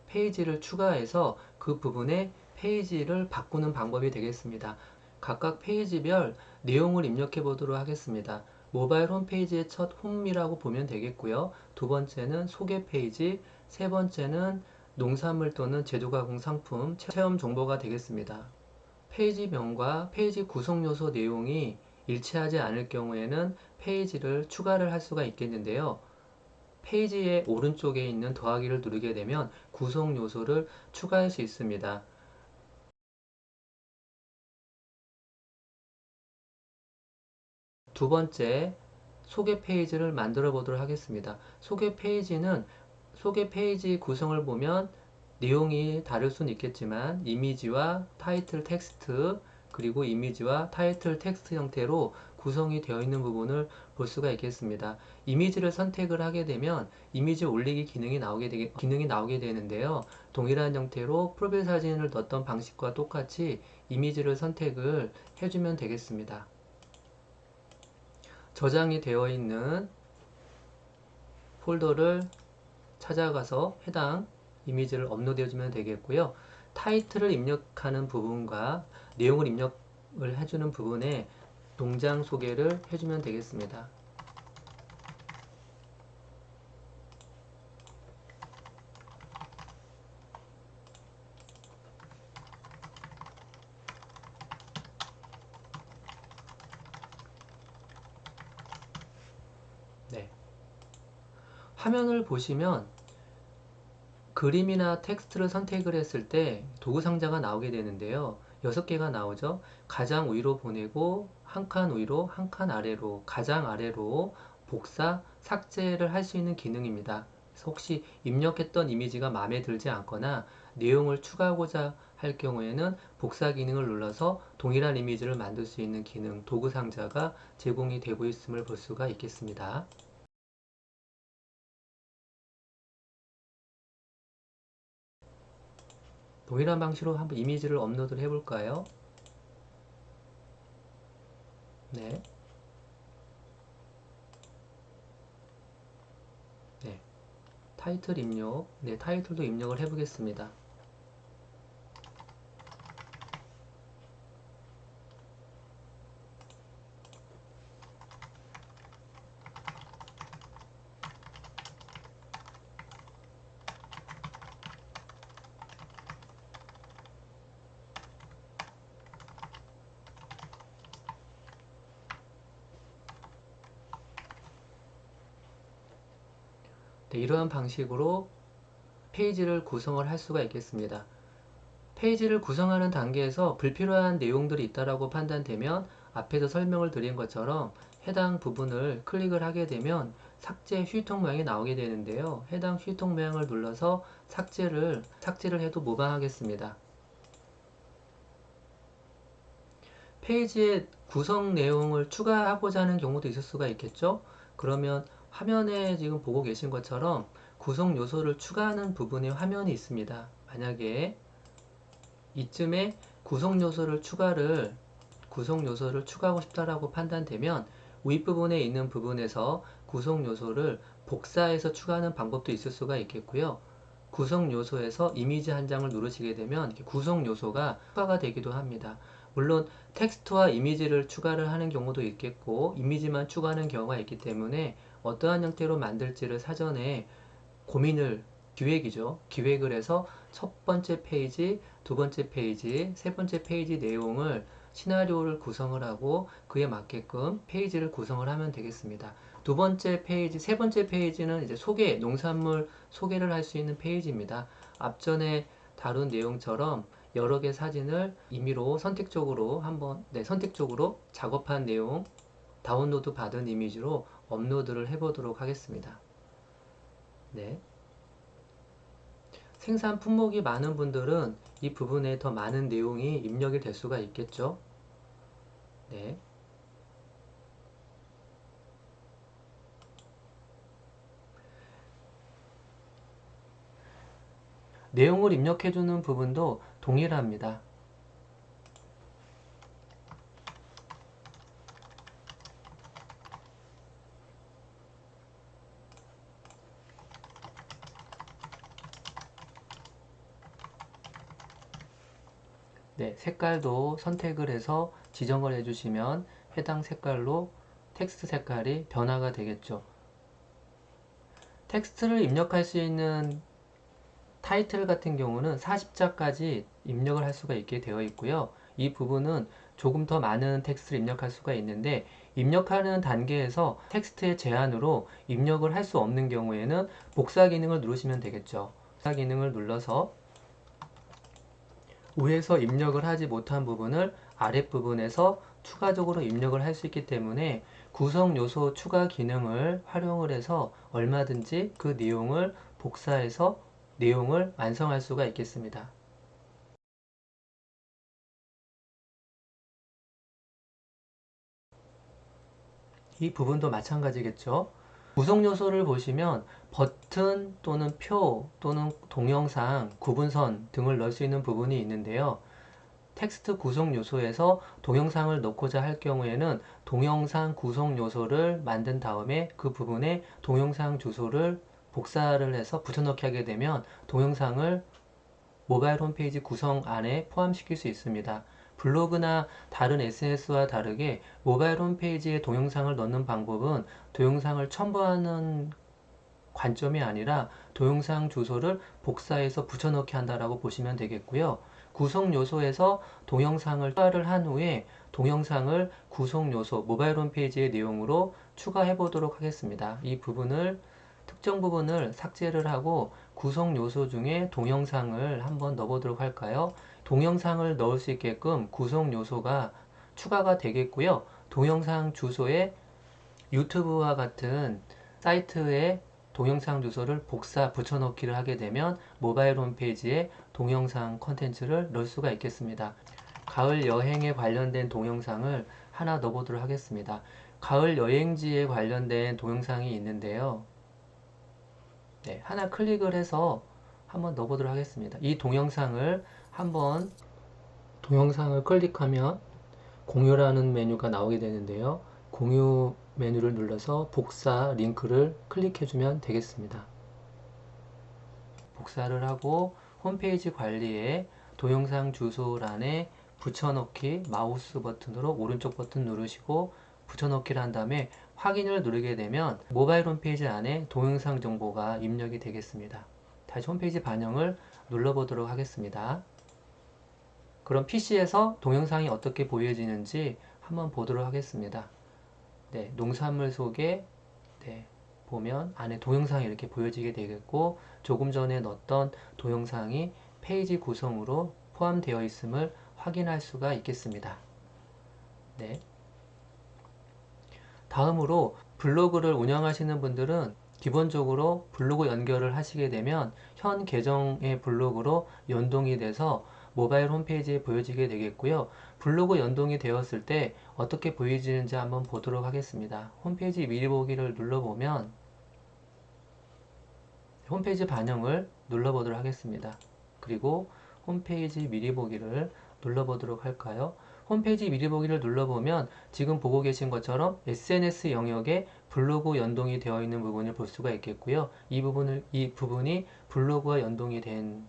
페이지를 추가해서 그 부분에 페이지를 바꾸는 방법이 되겠습니다. 각각 페이지별 내용을 입력해 보도록 하겠습니다. 모바일 홈페이지의 첫 홈이라고 보면 되겠고요. 두 번째는 소개 페이지, 세 번째는 농산물 또는 제조가공 상품 체험 정보가 되겠습니다. 페이지명과 페이지 구성 요소 내용이 일치하지 않을 경우에는 페이지를 추가를 할 수가 있겠는데요. 페이지의 오른쪽에 있는 더하기를 누르게 되면 구성 요소를 추가할 수 있습니다. 두 번째, 소개 페이지를 만들어 보도록 하겠습니다. 소개 페이지 구성을 보면 내용이 다를 수는 있겠지만 이미지와 타이틀 텍스트 그리고 이미지와 타이틀 텍스트 형태로 구성이 되어 있는 부분을 볼 수가 있겠습니다. 이미지를 선택을 하게 되면 이미지 올리기 기능이 나오게 되는데요. 동일한 형태로 프로필 사진을 넣었던 방식과 똑같이 이미지를 선택을 해주면 되겠습니다. 저장이 되어 있는 폴더를 찾아가서 해당 이미지를 업로드해 주면 되겠고요. 타이틀을 입력하는 부분과 내용을 입력을 해주는 부분에 동장 소개를 해주면 되겠습니다. 네. 화면을 보시면 그림이나 텍스트를 선택을 했을 때 도구 상자가 나오게 되는데요. 6개가 나오죠. 가장 위로 보내고 한 칸 위로, 한 칸 아래로, 가장 아래로 복사, 삭제를 할 수 있는 기능입니다. 그래서 혹시 입력했던 이미지가 마음에 들지 않거나 내용을 추가하고자 할 경우에는 복사 기능을 눌러서 동일한 이미지를 만들 수 있는 기능, 도구 상자가 제공이 되고 있음을 볼 수가 있겠습니다. 동일한 방식으로 한번 이미지를 업로드를 해볼까요? 네. 네. 타이틀 입력. 네, 타이틀도 입력을 해보겠습니다. 네, 이러한 방식으로 페이지를 구성을 할 수가 있겠습니다. 페이지를 구성하는 단계에서 불필요한 내용들이 있다라고 판단되면 앞에서 설명을 드린 것처럼 해당 부분을 클릭을 하게 되면 삭제 휴통 모양이 나오게 되는데요. 해당 휴통 모양을 눌러서 삭제를 해도 무방하겠습니다. 페이지의 구성 내용을 추가하고자 하는 경우도 있을 수가 있겠죠. 그러면 화면에 지금 보고 계신 것처럼 구성 요소를 추가하는 부분에 화면이 있습니다. 만약에 이쯤에 구성 요소를 추가하고 싶다라고 판단되면 윗부분에 있는 부분에서 구성 요소를 복사해서 추가하는 방법도 있을 수가 있겠고요. 구성 요소에서 이미지 한 장을 누르시게 되면 구성 요소가 추가가 되기도 합니다. 물론 텍스트와 이미지를 추가를 하는 경우도 있겠고 이미지만 추가하는 경우가 있기 때문에 어떠한 형태로 만들지를 사전에 기획을 해서 첫 번째 페이지, 두 번째 페이지, 세 번째 페이지 내용을 시나리오를 구성을 하고 그에 맞게끔 페이지를 구성을 하면 되겠습니다. 두 번째 페이지, 세 번째 페이지는 이제 농산물 소개를 할 수 있는 페이지입니다. 앞전에 다룬 내용처럼 여러 개 사진을 임의로 선택적으로 작업한 내용, 다운로드 받은 이미지로 업로드를 해보도록 하겠습니다. 네. 생산 품목이 많은 분들은 이 부분에 더 많은 내용이 입력이 될 수가 있겠죠. 네. 내용을 입력해주는 부분도 동일합니다. 네, 색깔도 선택을 해서 지정을 해주시면 해당 색깔로 텍스트 색깔이 변화가 되겠죠. 텍스트를 입력할 수 있는 타이틀 같은 경우는 40자까지 입력을 할 수가 있게 되어 있고요. 이 부분은 조금 더 많은 텍스트를 입력할 수가 있는데 입력하는 단계에서 텍스트의 제한으로 입력을 할 수 없는 경우에는 복사 기능을 누르시면 되겠죠. 복사 기능을 눌러서 위에서 입력을 하지 못한 부분을 아랫부분에서 추가적으로 입력을 할 수 있기 때문에 구성 요소 추가 기능을 활용을 해서 얼마든지 그 내용을 복사해서 내용을 완성할 수가 있겠습니다. 이 부분도 마찬가지겠죠. 구성 요소를 보시면 버튼 또는 표 또는 동영상, 구분선 등을 넣을 수 있는 부분이 있는데요. 텍스트 구성 요소에서 동영상을 넣고자 할 경우에는 동영상 구성 요소를 만든 다음에 그 부분에 동영상 주소를 복사를 해서 붙여넣기 하게 되면 동영상을 모바일 홈페이지 구성 안에 포함시킬 수 있습니다. 블로그나 다른 SNS와 다르게 모바일 홈페이지에 동영상을 넣는 방법은 동영상을 첨부하는 관점이 아니라 동영상 주소를 복사해서 붙여넣기 한다라고 보시면 되겠고요. 구성 요소에서 동영상을 추가를 한 후에 동영상을 구성 요소 모바일 홈페이지의 내용으로 추가해 보도록 하겠습니다. 이 부분을 특정 부분을 삭제를 하고 구성 요소 중에 동영상을 한번 넣어보도록 할까요? 동영상을 넣을 수 있게끔 구성 요소가 추가가 되겠고요. 동영상 주소에 유튜브와 같은 사이트에 동영상 주소를 복사 붙여넣기를 하게 되면 모바일 홈페이지에 동영상 컨텐츠를 넣을 수가 있겠습니다. 가을 여행에 관련된 동영상을 하나 넣어보도록 하겠습니다. 가을 여행지에 관련된 동영상이 있는데요. 네, 하나 클릭을 해서 한번 넣어보도록 하겠습니다. 이 동영상을 한번 동영상을 클릭하면 공유라는 메뉴가 나오게 되는데요. 공유 메뉴를 눌러서 복사 링크를 클릭해주면 되겠습니다. 복사를 하고 홈페이지 관리에 동영상 주소란에 붙여넣기 마우스 버튼으로 오른쪽 버튼 누르시고 붙여넣기를 한 다음에 확인을 누르게 되면 모바일 홈페이지 안에 동영상 정보가 입력이 되겠습니다. 다시 홈페이지 반영을 눌러보도록 하겠습니다. 그럼 PC에서 동영상이 어떻게 보여지는지 한번 보도록 하겠습니다. 네, 농산물 속에 네, 보면 안에 동영상이 이렇게 보여지게 되겠고 조금 전에 넣었던 동영상이 페이지 구성으로 포함되어 있음을 확인할 수가 있겠습니다. 네. 다음으로 블로그를 운영하시는 분들은 기본적으로 블로그 연결을 하시게 되면 현 계정의 블로그로 연동이 돼서 모바일 홈페이지에 보여지게 되겠고요. 블로그 연동이 되었을 때 어떻게 보여지는지 한번 보도록 하겠습니다. 홈페이지 미리 보기를 눌러보면 홈페이지 반영을 눌러보도록 하겠습니다. 그리고 홈페이지 미리 보기를 눌러보도록 할까요? 홈페이지 미리 보기를 눌러보면 지금 보고 계신 것처럼 SNS 영역에 블로그 연동이 되어 있는 부분을 볼 수가 있겠고요. 이 부분이 블로그와 연동이 된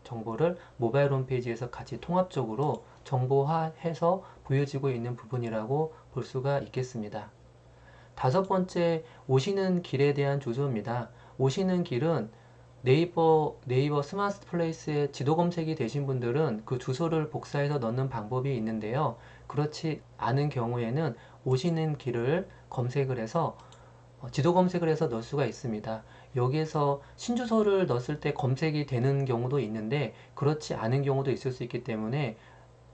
정보를 모바일 홈페이지에서 같이 통합적으로 정보화해서 보여지고 있는 부분이라고 볼 수가 있겠습니다. 다섯 번째, 오시는 길에 대한 주소입니다. 오시는 길은 네이버 스마트 플레이스에 지도 검색이 되신 분들은 그 주소를 복사해서 넣는 방법이 있는데요. 그렇지 않은 경우에는 오시는 길을 검색을 해서 지도 검색을 해서 넣을 수가 있습니다. 여기에서 신주소를 넣었을 때 검색이 되는 경우도 있는데 그렇지 않은 경우도 있을 수 있기 때문에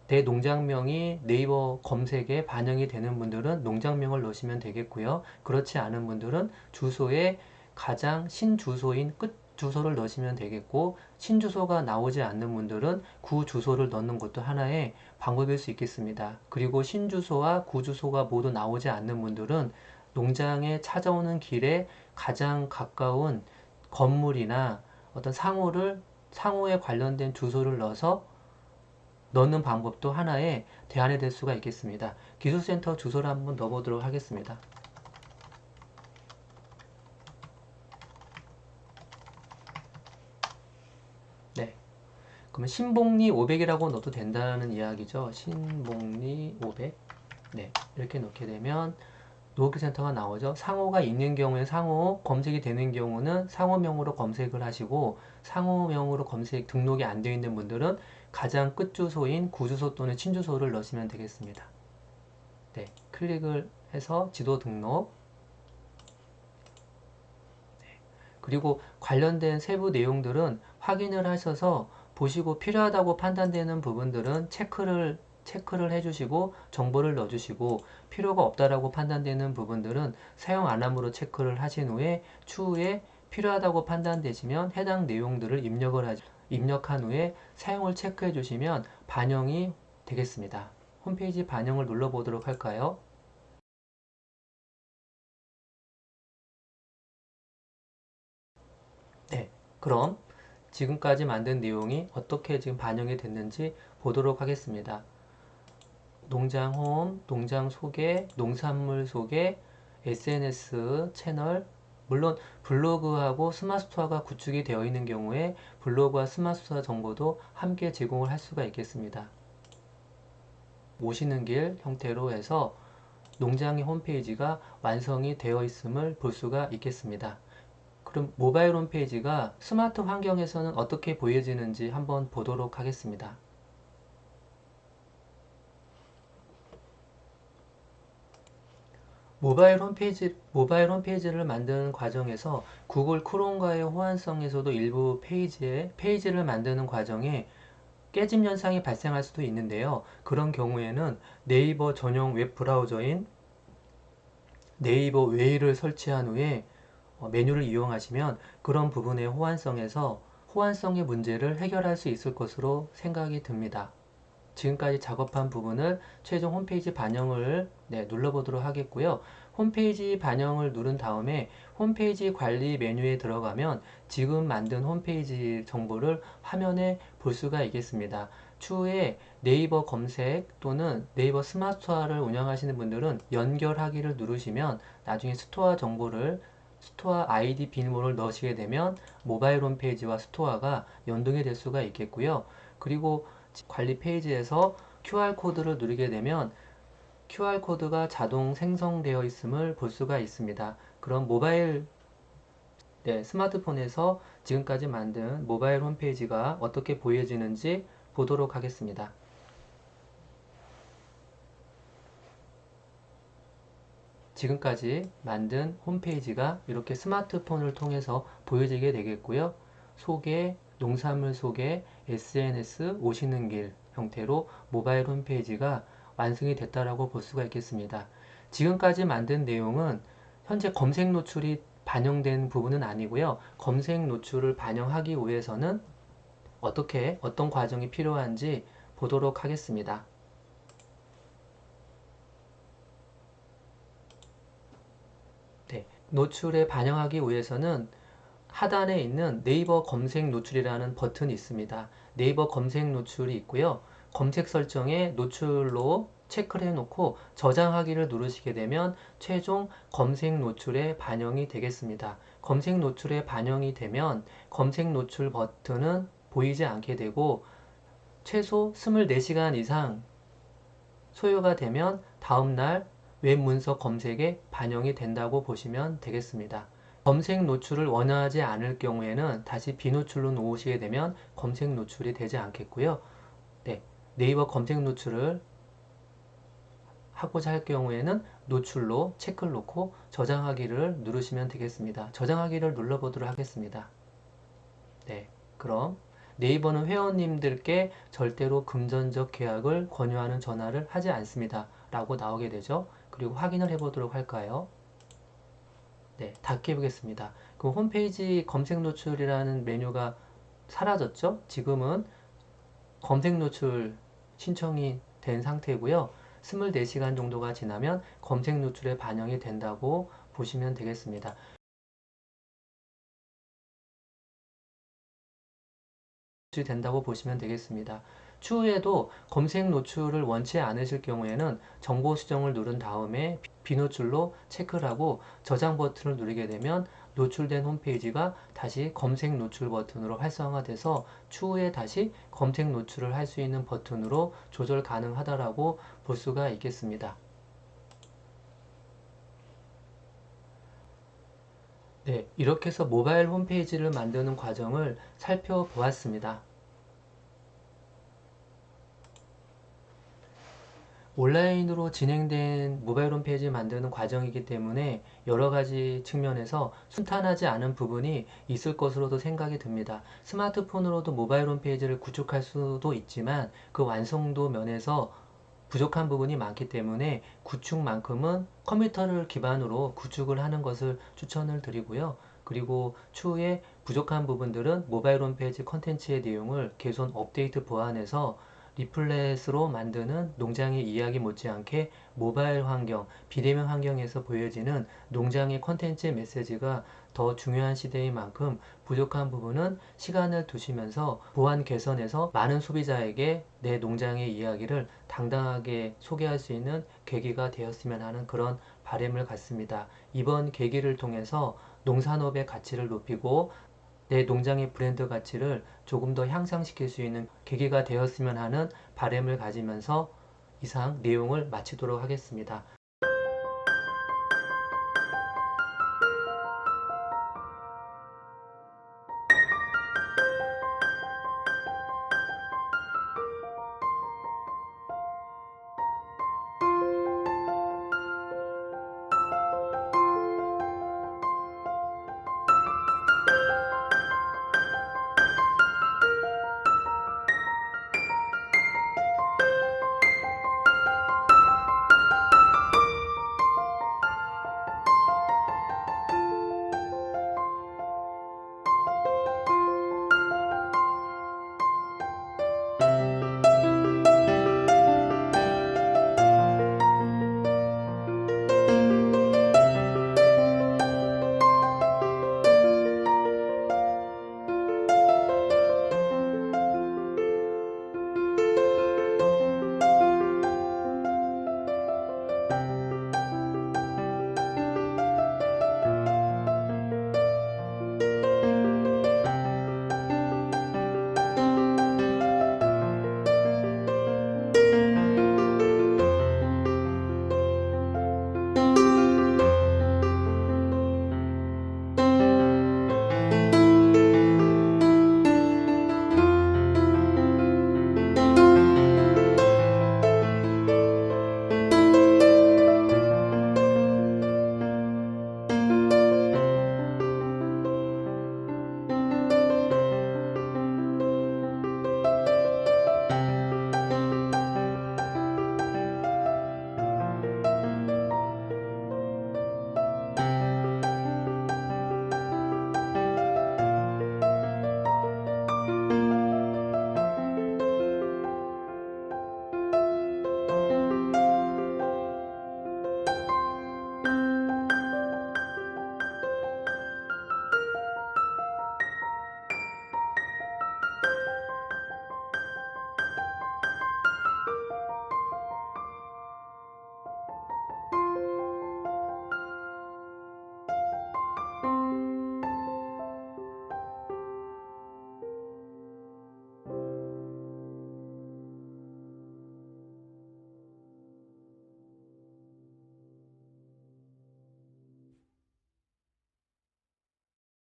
내 농장명이 네이버 검색에 반영이 되는 분들은 농장명을 넣으시면 되겠고요. 그렇지 않은 분들은 주소에 가장 신주소인 끝 주소를 넣으시면 되겠고 신주소가 나오지 않는 분들은 구주소를 넣는 것도 하나의 방법일 수 있겠습니다. 그리고 신주소와 구주소가 모두 나오지 않는 분들은 농장에 찾아오는 길에 가장 가까운 건물이나 어떤 상호에 관련된 주소를 넣는 방법도 하나의 대안이 될 수가 있겠습니다. 기술센터 주소를 한번 넣어보도록 하겠습니다. 네. 그러면 신봉리 500이라고 넣어도 된다는 이야기죠. 신봉리 500. 네. 이렇게 넣게 되면 노후기센터가 나오죠. 상호가 있는 경우에 상호, 검색이 되는 경우는 상호명으로 검색을 하시고 상호명으로 검색 등록이 안 되어 있는 분들은 가장 끝 주소인 구주소 또는 친주소를 넣으시면 되겠습니다. 네, 클릭을 해서 지도 등록, 그리고 관련된 세부 내용들은 확인을 하셔서 보시고 필요하다고 판단되는 부분들은 체크를 해주시고 정보를 넣어주시고, 필요가 없다라고 판단되는 부분들은 사용 안 함으로 체크를 하신 후에 추후에 필요하다고 판단되시면 해당 내용들을 입력한 후에 사용을 체크해 주시면 반영이 되겠습니다. 홈페이지 반영을 눌러보도록 할까요? 네, 그럼 지금까지 만든 내용이 어떻게 지금 반영이 됐는지 보도록 하겠습니다. 농장 홈, 농장 소개, 농산물 소개, SNS 채널, 물론 블로그하고 스마트스토어가 구축이 되어 있는 경우에 블로그와 스마트스토어 정보도 함께 제공을 할 수가 있겠습니다. 오시는 길 형태로 해서 농장의 홈페이지가 완성이 되어 있음을 볼 수가 있겠습니다. 그럼 모바일 홈페이지가 스마트 환경에서는 어떻게 보여지는지 한번 보도록 하겠습니다. 모바일 홈페이지를 만드는 과정에서 구글 크롬과의 호환성에서도 일부 페이지를 만드는 과정에 깨짐 현상이 발생할 수도 있는데요. 그런 경우에는 네이버 전용 웹 브라우저인 네이버 웨이를 설치한 후에 메뉴를 이용하시면 그런 부분의 호환성의 문제를 해결할 수 있을 것으로 생각이 듭니다. 지금까지 작업한 부분을 최종 홈페이지 반영을 눌러보도록 하겠고요. 홈페이지 반영을 누른 다음에 홈페이지 관리 메뉴에 들어가면 지금 만든 홈페이지 정보를 화면에 볼 수가 있겠습니다. 추후에 네이버 검색 또는 네이버 스마트 스토어를 운영하시는 분들은 연결하기를 누르시면 나중에 스토어 아이디 비밀번호를 넣으시게 되면 모바일 홈페이지와 스토어가 연동이 될 수가 있겠고요. 그리고 관리 페이지에서 QR코드를 누르게 되면 QR코드가 자동 생성되어 있음을 볼 수가 있습니다. 그럼 스마트폰에서 지금까지 만든 모바일 홈페이지가 어떻게 보여지는지 보도록 하겠습니다. 지금까지 만든 홈페이지가 이렇게 스마트폰을 통해서 보여지게 되겠고요. 소개, 농산물 소개, SNS, 오시는 길 형태로 모바일 홈페이지가 완성이 됐다라고 볼 수가 있겠습니다. 지금까지 만든 내용은 현재 검색 노출이 반영된 부분은 아니고요. 검색 노출을 반영하기 위해서는 어떤 과정이 필요한지 보도록 하겠습니다. 네, 노출에 반영하기 위해서는 하단에 있는 네이버 검색 노출이라는 버튼이 있습니다. 네이버 검색 노출이 있고요. 검색 설정에 노출로 체크를 해놓고 저장하기를 누르시게 되면 최종 검색 노출에 반영이 되겠습니다. 검색 노출에 반영이 되면 검색 노출 버튼은 보이지 않게 되고 최소 24시간 이상 소요가 되면 다음날 웹 문서 검색에 반영이 된다고 보시면 되겠습니다. 검색 노출을 원하지 않을 경우에는 다시 비노출로 놓으시게 되면 검색 노출이 되지 않겠고요. 네, 네이버 검색 노출을 하고자 할 경우에는 노출로 체크를 놓고 저장하기를 누르시면 되겠습니다. 저장하기를 눌러보도록 하겠습니다. 네, 그럼 네이버는 회원님들께 절대로 금전적 계약을 권유하는 전화를 하지 않습니다. 라고 나오게 되죠. 그리고 확인을 해보도록 할까요? 네, 닫게 해보겠습니다. 그 홈페이지 검색 노출이라는 메뉴가 사라졌죠? 지금은 검색 노출 신청이 된 상태고요. 24시간 정도가 지나면 검색 노출에 반영이 된다고 보시면 되겠습니다. 된다고 보시면 되겠습니다. 추후에도 검색 노출을 원치 않으실 경우에는 정보 수정을 누른 다음에 비노출로 체크를 하고 저장 버튼을 누르게 되면 노출된 홈페이지가 다시 검색 노출 버튼으로 활성화돼서 추후에 다시 검색 노출을 할 수 있는 버튼으로 조절 가능하다라고 볼 수가 있겠습니다. 네, 이렇게 해서 모바일 홈페이지를 만드는 과정을 살펴보았습니다. 온라인으로 진행된 모바일 홈페이지 만드는 과정이기 때문에 여러 가지 측면에서 순탄하지 않은 부분이 있을 것으로도 생각이 듭니다. 스마트폰으로도 모바일 홈페이지를 구축할 수도 있지만 그 완성도 면에서 부족한 부분이 많기 때문에 구축만큼은 컴퓨터를 기반으로 구축을 하는 것을 추천을 드리고요. 그리고 추후에 부족한 부분들은 모바일 홈페이지 컨텐츠의 내용을 개선 업데이트 보완해서 리플렛으로 만드는 농장의 이야기 못지않게 모바일 환경, 비대면 환경에서 보여지는 농장의 컨텐츠 메시지가 더 중요한 시대인 만큼 부족한 부분은 시간을 두시면서 보완 개선해서 많은 소비자에게 내 농장의 이야기를 당당하게 소개할 수 있는 계기가 되었으면 하는 그런 바람을 갖습니다. 이번 계기를 통해서 농산업의 가치를 높이고 내 농장의 브랜드 가치를 조금 더 향상시킬 수 있는 계기가 되었으면 하는 바람을 가지면서 이상 내용을 마치도록 하겠습니다.